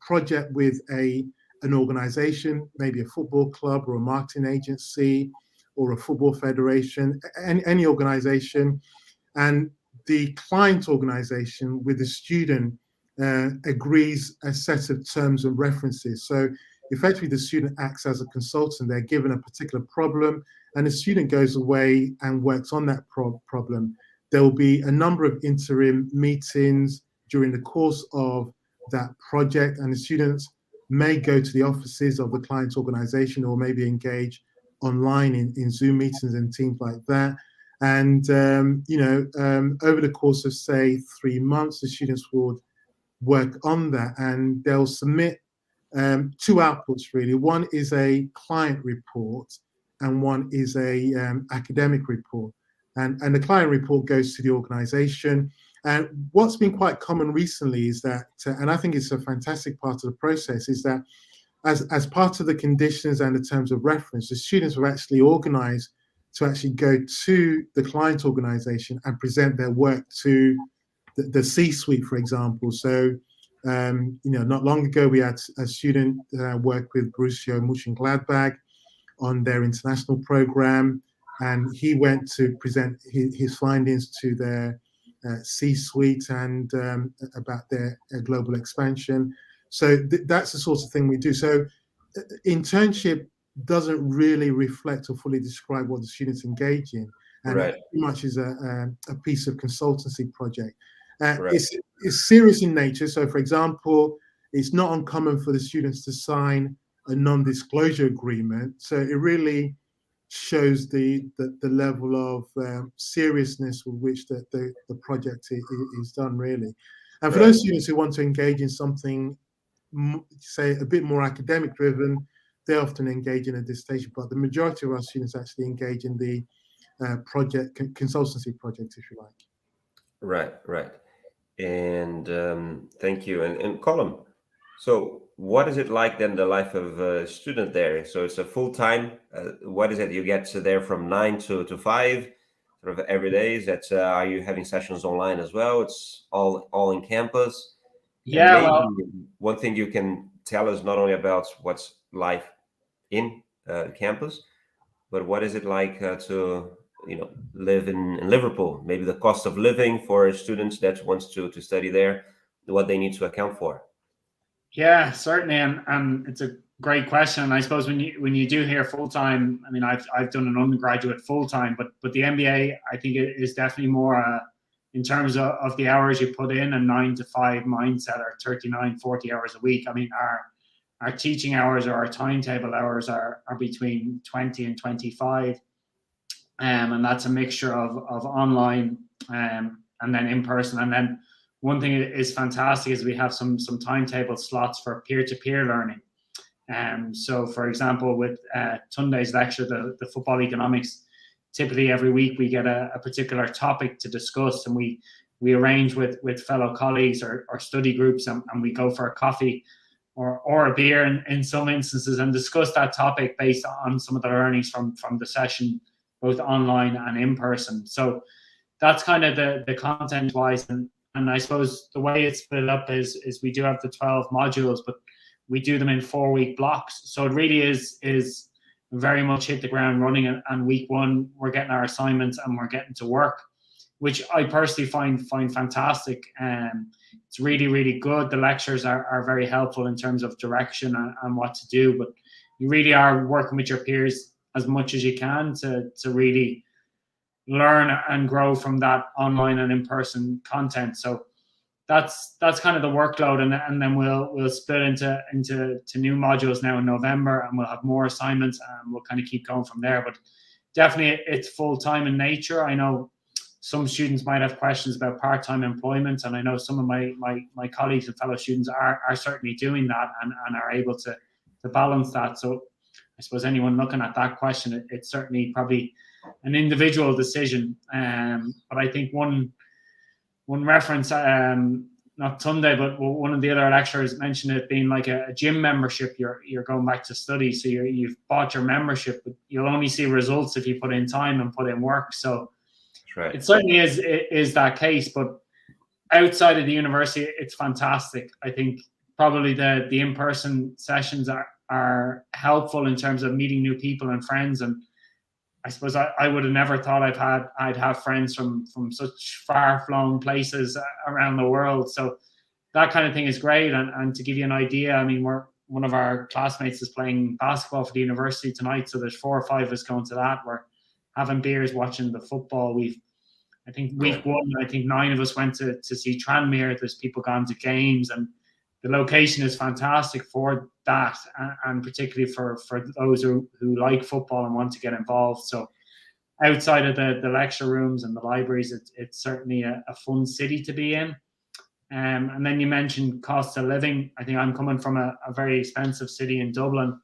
project with an organization, maybe a football club or a marketing agency or a football federation, any organization, and the client organization with the student agrees a set of terms and references. So effectively, the student acts as a consultant. They're given a particular problem, and the student goes away and works on that problem. There will be a number of interim meetings during the course of that project, and the students may go to the offices of the client's organization or maybe engage online in Zoom meetings and things like that. And over the course of, say, 3 months, the students would work on that, and they'll submit 2 outputs really. One is a client report, and one is a academic report. And the client report goes to the organization. And what's been quite common recently is that, and I think it's a fantastic part of the process, is that as part of the conditions and the terms of reference, the students were actually organized to actually go to the client organization and present their work to the C-suite, for example. So, not long ago, we had a student work with Borussia Mönchengladbach on their international program, and he went to present his findings to their C-suite and about their global expansion. So that's the sort of thing we do. So internship doesn't really reflect or fully describe what the students engage in, and Right. it pretty much is a piece of consultancy project. Right. It's serious in nature. So, for example, it's not uncommon for the students to sign a non-disclosure agreement. So it really shows the level of seriousness with which the project is done, really. And for those students who want to engage in something, say, a bit more academic driven, they often engage in a dissertation, but the majority of our students actually engage in the project consultancy project, if you like. Right. And thank you. And Colin, so what is it like then, the life of a student there? So it's a full-time, what is it? You get there from 9 to 5, sort of every day? Is that, are you having sessions online as well? It's all in campus? Yeah, and maybe well, one thing you can tell us not only about what's life in campus, but what is it like to live in Liverpool? Maybe the cost of living for students that wants to study there, what they need to account for. yeah, certainly, and it's a great question. And I suppose when you do hear full time, I mean, I've done an undergraduate full time, but the MBA, I think it is definitely more in terms of the hours you put in, a 9 to 5 mindset, or 39, 40 hours a week. I mean, our teaching hours or our timetable hours are between 20 and 25. And that's a mixture of online and then in person. And then one thing is fantastic is we have some timetable slots for peer-to-peer learning. So, for example, with Tunde's lecture, the football economics, typically every week we get a particular topic to discuss, and we arrange with fellow colleagues or study groups, and we go for a coffee or a beer in some instances and discuss that topic based on some of the learnings from the session, both online and in person. So that's kind of the content wise. And I suppose the way it's split up is we do have the 12 modules, but we do them in 4-week blocks. So it really is very much hit the ground running. And week 1, we're getting our assignments and we're getting to work, which I personally find fantastic. It's really, really good. The lectures are very helpful in terms of direction and what to do, but you really are working with your peers as much as you can to really learn and grow from that online and in-person content. So that's kind of the workload, and then we'll split into new modules now in November, and we'll have more assignments, and we'll kind of keep going from there. But definitely it's full-time in nature. I know some students might have questions about part-time employment, and I know some of my colleagues and fellow students are certainly doing that and are able to balance that. So I suppose anyone looking at that question, it's certainly probably an individual decision. But I think one reference, not Tunde, but one of the other lecturers mentioned it being like a gym membership. You're going back to study, so you've bought your membership, but you'll only see results if you put in time and put in work. So right. It certainly is that case. But outside of the university, it's fantastic. I think probably the in-person sessions are helpful in terms of meeting new people and friends. And I suppose I would have never thought I'd have friends from such far-flung places around the world. So that kind of thing is great. And to give you an idea, I mean, one of our classmates is playing basketball for the university tonight. So there's 4 or 5 of us going to that. We're having beers, watching the football. I think week 1, I think 9 of us went to see Tranmere. There's people gone to games, and the location is fantastic for that, and particularly for those who like football and want to get involved. So outside of the lecture rooms and the libraries, it's certainly a fun city to be in. And then you mentioned cost of living. I think I'm coming from a very expensive city in Dublin,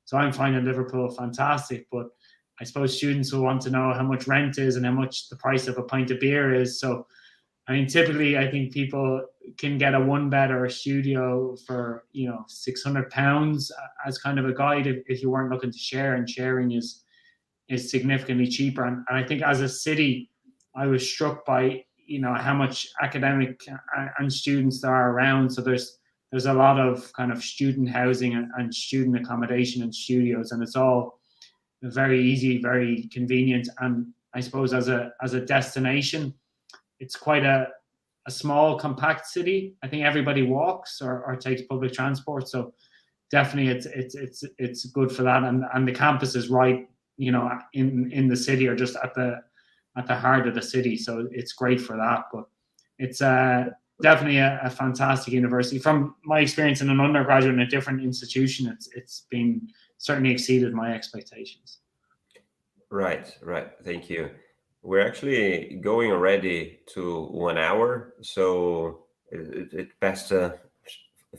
so I'm finding Liverpool fantastic. But I suppose students will want to know how much rent is and how much the price of a pint of beer is. So I mean, typically, I think people can get a 1-bed or a studio for, £600 as kind of a guide if you weren't looking to share, and sharing is significantly cheaper. And I think as a city, I was struck by, how much academic and students there are around. So there's a lot of kind of student housing and student accommodation and studios, and it's all very easy, very convenient. And I suppose as a destination, it's quite a small, compact city. I think everybody walks or takes public transport. So definitely it's good for that. And the campus is right, in the city, or just at the heart of the city. So it's great for that. But it's definitely a fantastic university. From my experience in an undergraduate in a different institution, it's been certainly exceeded my expectations. Right. Thank you. We're actually going already to 1 hour, so it passed,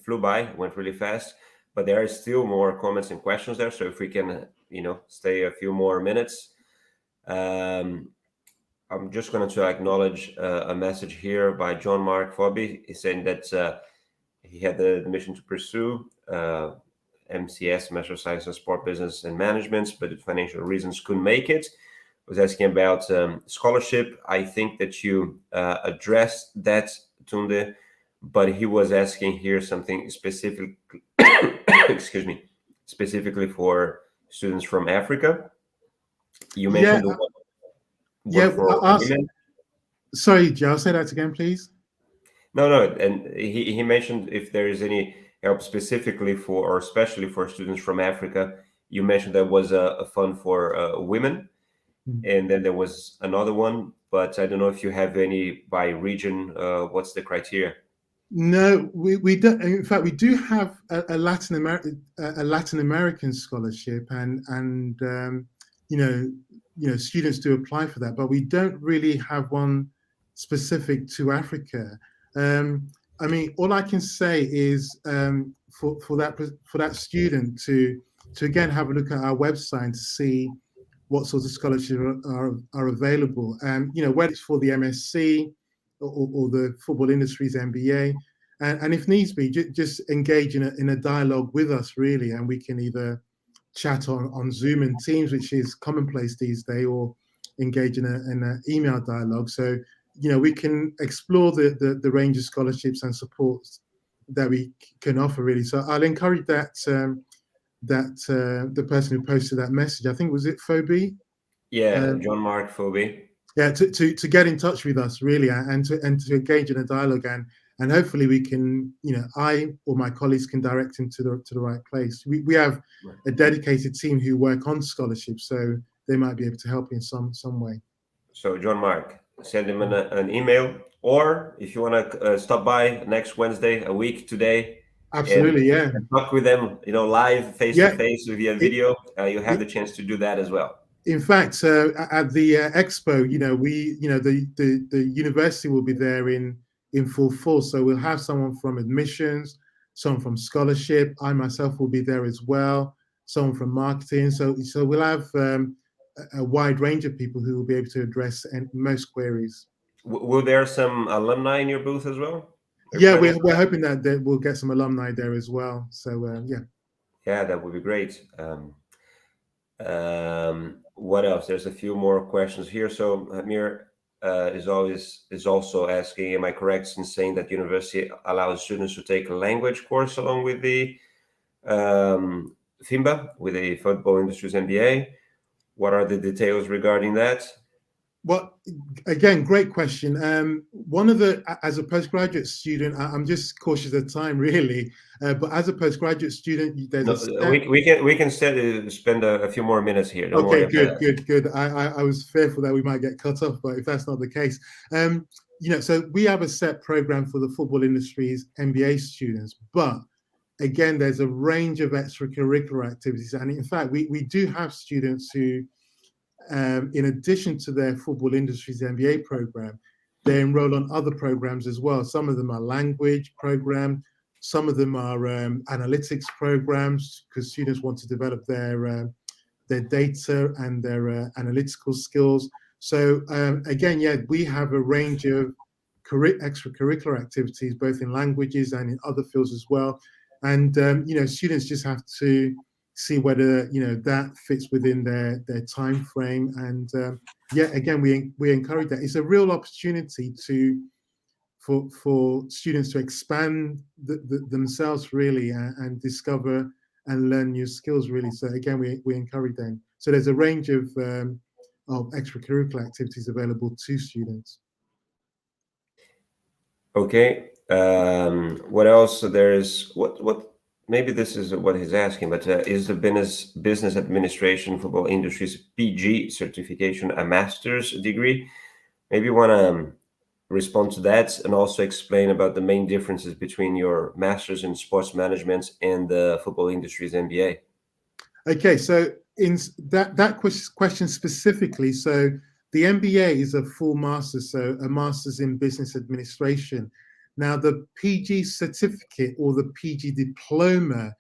flew by, went really fast. But there are still more comments and questions there. So if we can, stay a few more minutes. I'm just going to acknowledge a message here by John Mark Foby. He's saying that he had the mission to pursue MCS, Master of Science in Sport Business and Management, but for financial reasons couldn't make it. Was asking about scholarship. I think that you addressed that, Tunde, but he was asking here something specific, excuse me, specifically for students from Africa. You mentioned the one for women. Sorry, Joe, say that again, please. No, and he mentioned if there is any help specifically for, or especially for students from Africa. You mentioned there was a fund for women, and then there was another one, but I don't know if you have any by region. What's the criteria? No, we don't. In fact, we do have a Latin American scholarship, and students do apply for that, but we don't really have one specific to Africa. I mean, all I can say is for that student to again have a look at our website and to see what sorts of scholarships are available, and whether it's for the MSc or the Football Industries Mba, and if needs be, just engage in a dialogue with us really, and we can either chat on Zoom and Teams, which is commonplace these days, or engage in an email dialogue. So we can explore the range of scholarships and supports that we can offer really. So I'll encourage that the person who posted that message, I think, was it Phoebe? Yeah, John Mark Phoebe. Yeah, to get in touch with us really, and to engage in a dialogue, and hopefully we can, I or my colleagues can direct him to the right place. We have a dedicated team who work on scholarships, so they might be able to help in some way. So John Mark, send him an email, or if you want to stop by next Wednesday, a week today. Absolutely, and talk with them, live, face to face, via video. You have the chance to do that as well. In fact, at the expo, the university will be there in full force. So we'll have someone from admissions, someone from scholarship. I myself will be there as well. Someone from marketing. So we'll have a wide range of people who will be able to address most queries. Will there some alumni in your booth as well? Yeah, we're hoping that we'll get some alumni there as well. So yeah, that would be great. What else? There's a few more questions here. So Amir is also asking, am I correct in saying that university allows students to take a language course along with the FIMBA, with the Football Industries Mba? What are the details regarding that? Well, again, great question. As a postgraduate student, I'm just cautious of time, really. But as a postgraduate student, we can spend a few more minutes here. Don't worry about that. Good. I was fearful that we might get cut off, but if that's not the case, so we have a set program for the Football Industries MBA students. But again, there's a range of extracurricular activities, and in fact, we do have students who, in addition to their Football Industries MBA program, they enroll on other programs as well. Some of them are language programs, some of them are analytics programs, because students want to develop their data and their analytical skills. So again, we have a range of extracurricular activities, both in languages and in other fields as well. And students just have to see whether that fits within their time frame, and again, we encourage that. It's a real opportunity for students to expand themselves really, and discover and learn new skills really. So again, we encourage them. So there's a range of extracurricular activities available to students. Okay. What else? There's what. Maybe this is what he's asking, but is the business administration Football Industries PG certification a master's degree? Maybe you want to respond to that and also explain about the main differences between your master's in sports management and the football industry's MBA. Okay, so in that question specifically, so the MBA is a full master's, so a master's in business administration. Now, the PG certificate or the PG diploma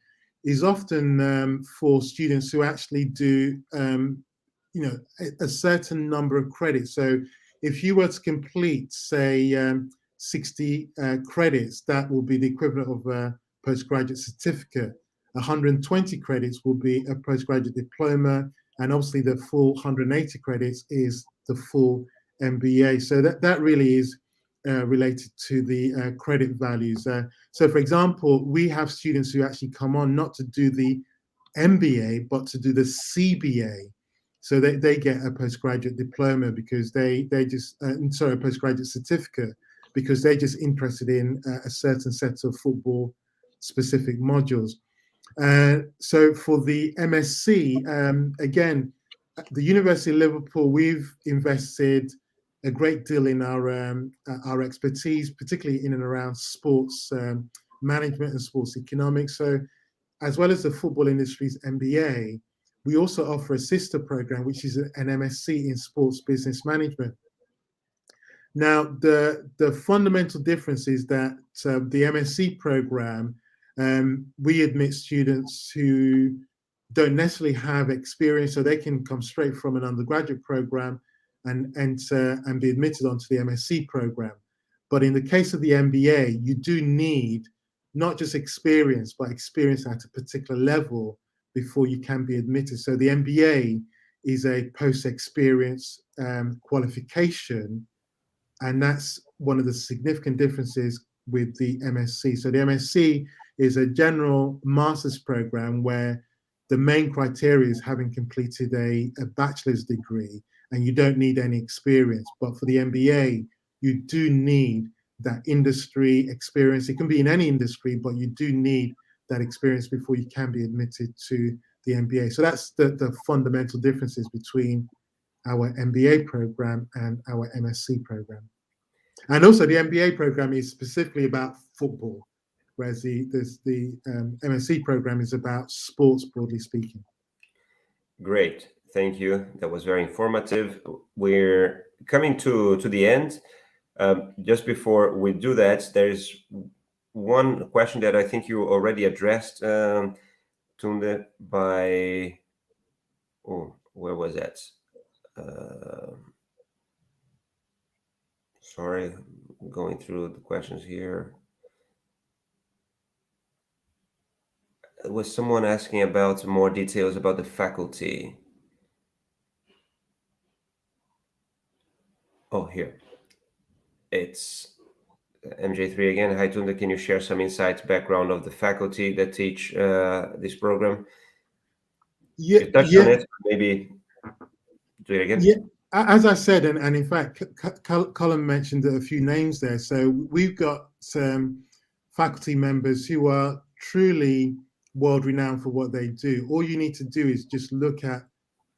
is often for students who actually do, a certain number of credits. So if you were to complete, say, 60 credits, that will be the equivalent of a postgraduate certificate. 120 credits will be a postgraduate diploma, and obviously the full 180 credits is the full MBA. So that really is related to the credit values. So for example, we have students who actually come on not to do the MBA, but to do the CBA. So they get a postgraduate diploma because they just, a postgraduate certificate, because they're just interested in a certain set of football specific modules. So for the MSc, again, the University of Liverpool, we've invested a great deal in our expertise, particularly in and around sports management and sports economics. So as well as the football industry's MBA, we also offer a sister program, which is an MSc in sports business management. Now, the fundamental difference is that the MSc program, we admit students who don't necessarily have experience, so they can come straight from an undergraduate program and enter and be admitted onto the MSc program. But in the case of the MBA, you do need not just experience, but experience at a particular level before you can be admitted. So the MBA is a post-experience qualification, and that's one of the significant differences with the MSc. So the MSc is a general master's program where the main criteria is having completed a bachelor's degree, and you don't need any experience. But for the MBA, you do need that industry experience. It can be in any industry, but you do need that experience before you can be admitted to the MBA. So that's the fundamental differences between our MBA program and our MSc program. And also the MBA program is specifically about football, whereas the MSc program is about sports, broadly speaking. Great, thank you. That was very informative. We're coming to the end. Just before we do that, there's one question that I think you already addressed, Tunde, by, where was that? Sorry, I'm going through the questions here. There was someone asking about more details about the faculty. Oh, here. It's MJ3 again. Hi, Tunde. Can you share some insights, background of the faculty that teach this program? Yeah, you touched on it. Maybe do it again. Yeah, as I said, and in fact, Colin mentioned a few names there. So we've got some faculty members who are truly world-renowned for what they do. All you need to do is just look at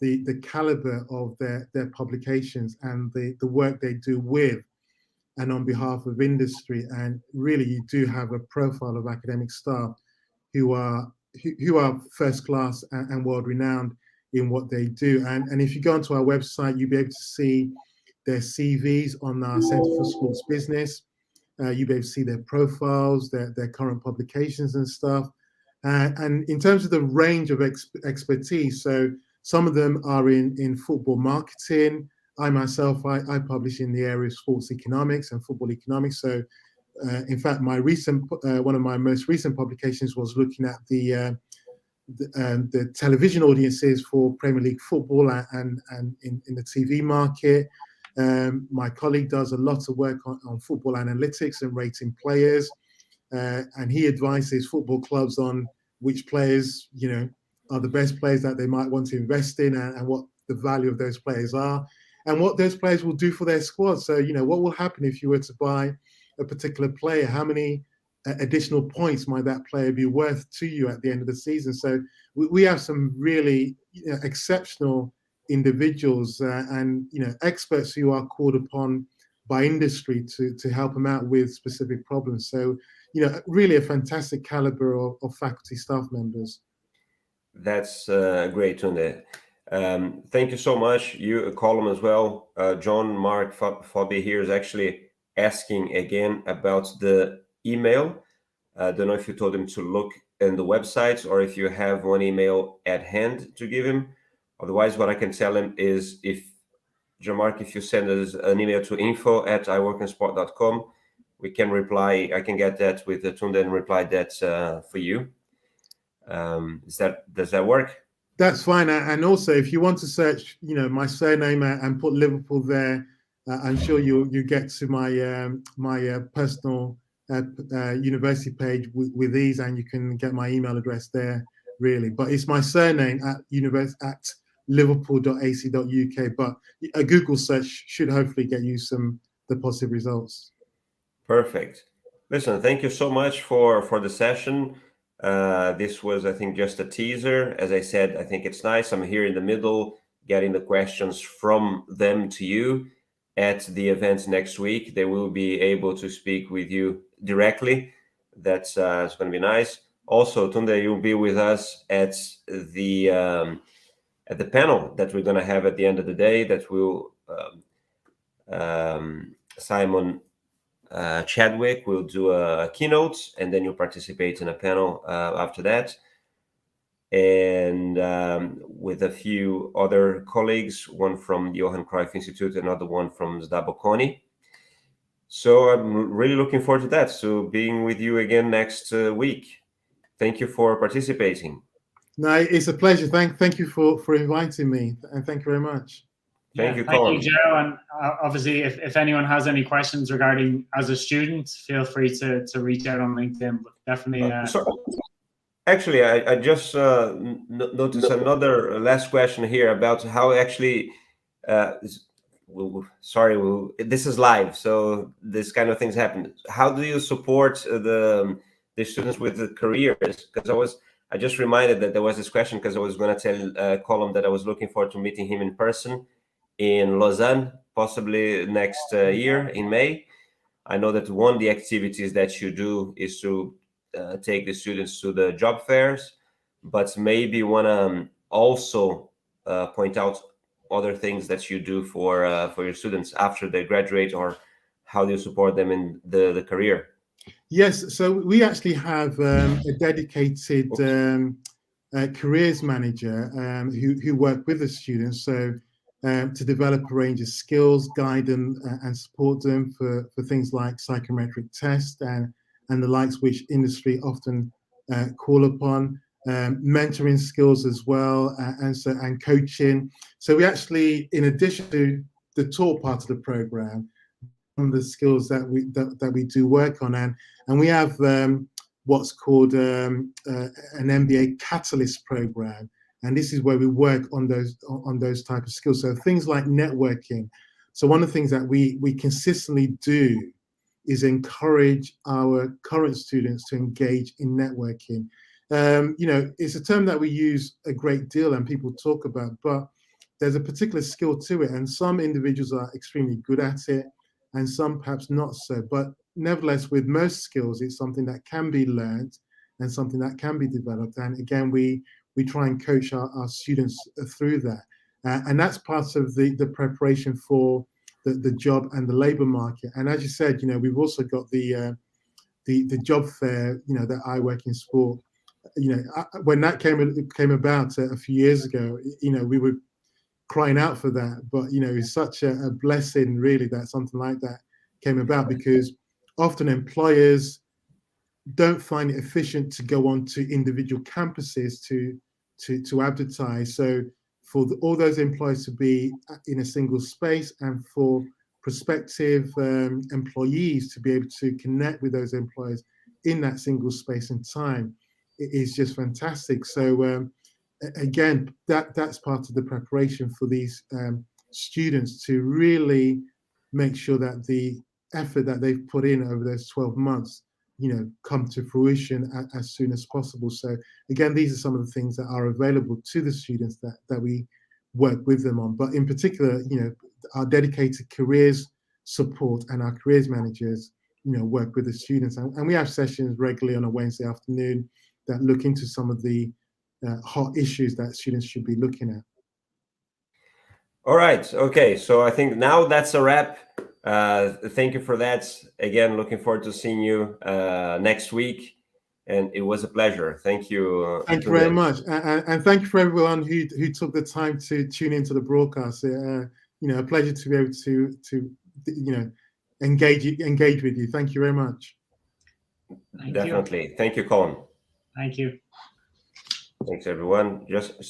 the caliber of their publications and the work they do with and on behalf of industry. And really, you do have a profile of academic staff who are first class and world-renowned in what they do. And if you go onto our website, you'll be able to see their CVs on our Centre for Sports Business. You'll be able to see their profiles, their current publications and stuff. And in terms of the range of expertise, so some of them are in football marketing. I myself, I publish in the area of sports economics and football economics. So in fact, one of my most recent publications was looking at the television audiences for Premier League football and in the TV market. My colleague does a lot of work on football analytics and rating players, and he advises football clubs on which players, are the best players that they might want to invest in, and what the value of those players are, and what those players will do for their squad. So, what will happen if you were to buy a particular player? How many additional points might that player be worth to you at the end of the season? So we have some really exceptional individuals and experts who are called upon by industry to help them out with specific problems. So, really a fantastic caliber of faculty staff members. That's great, Tunde. Thank you so much. You, Colin, as well. John, Mark, Fabi here is actually asking again about the email. I don't know if you told him to look in the website or if you have one email at hand to give him. Otherwise, what I can tell him is Jean-Marc, if you send us an email to info@iWorkinSport.com, we can reply. I can get that with Tunde and reply that for you. Does that work? That's fine. And also, if you want to search, my surname and put Liverpool there, I'm sure you get to my personal university page with ease, and you can get my email address there. Really, but it's my surname at liverpool.ac.uk. But a Google search should hopefully get you the positive results. Perfect. Listen, thank you so much for the session. This was, I think, just a teaser. As I said, I think it's nice. I'm here in the middle, getting the questions from them to you. At the event next week, they will be able to speak with you directly. That's it's going to be nice. Also, Tunde, you'll be with us at the panel that we're going to have at the end of the day. That will Simon Chadwick will do a keynote, and then you'll participate in a panel after that, and with a few other colleagues, one from the Johan Cruyff Institute, another one from Zda Bocconi. So I'm really looking forward to that. So being with you again next week. Thank you for participating. No, it's a pleasure. Thank you for inviting me, and thank you very much. Thank you, Colin. Colin. Thank you, Joe. And obviously, if anyone has any questions regarding as a student, feel free to reach out on LinkedIn. But definitely. Actually, I just noticed another last question here about how actually. This is live, so this kind of things happen. How do you support the students with the careers? Because I just reminded that there was this question because I was going to tell Colin that I was looking forward to meeting him in person in Lausanne, possibly next year in May. I know that one of the activities that you do is to take the students to the job fairs, but maybe want to also point out other things that you do for your students after they graduate, or how do you support them in the career? Yes, so we actually have a dedicated careers manager who work with the students, so to develop a range of skills, guide them and support them for things like psychometric tests and the likes, which industry often call upon, mentoring skills as well, and coaching. So we actually, in addition to the taught part of the program, the skills that we do work on, and we have what's called an Mba Catalyst Program, and this is where we work on those type of skills. So things like networking. So one of the things that we consistently do is encourage our current students to engage in networking. It's a term that we use a great deal and people talk about, but there's a particular skill to it, and some individuals are extremely good at it and some perhaps not so. But nevertheless, with most skills, it's something that can be learned and something that can be developed. And again, we try and coach our students through that. And that's part of the preparation for the job and the labor market. And as you said, we've also got the job fair, that iWorkinSport. When that came about a few years ago, we were crying out for that, but it's such a blessing really that something like that came about, because often employers don't find it efficient to go on to individual campuses to advertise. So for all those employees to be in a single space, and for prospective employees to be able to connect with those employers in that single space and time, it is just fantastic. So again, that's part of the preparation for these students to really make sure that the effort that they've put in over those 12 months, come to fruition as soon as possible. So again, these are some of the things that are available to the students that we work with them on. But in particular, our dedicated careers support, and our careers managers, work with the students. And we have sessions regularly on a Wednesday afternoon that look into some of the hot issues that students should be looking at. All right. Okay. So I think now that's a wrap. Thank you for that. Again, looking forward to seeing you next week. And it was a pleasure. Thank you. Thank you very much. And thank you for everyone who took the time to tune into the broadcast. A pleasure to be able to engage with you. Thank you very much. Definitely. Thank you, Colin. Thank you. Thanks, everyone. Just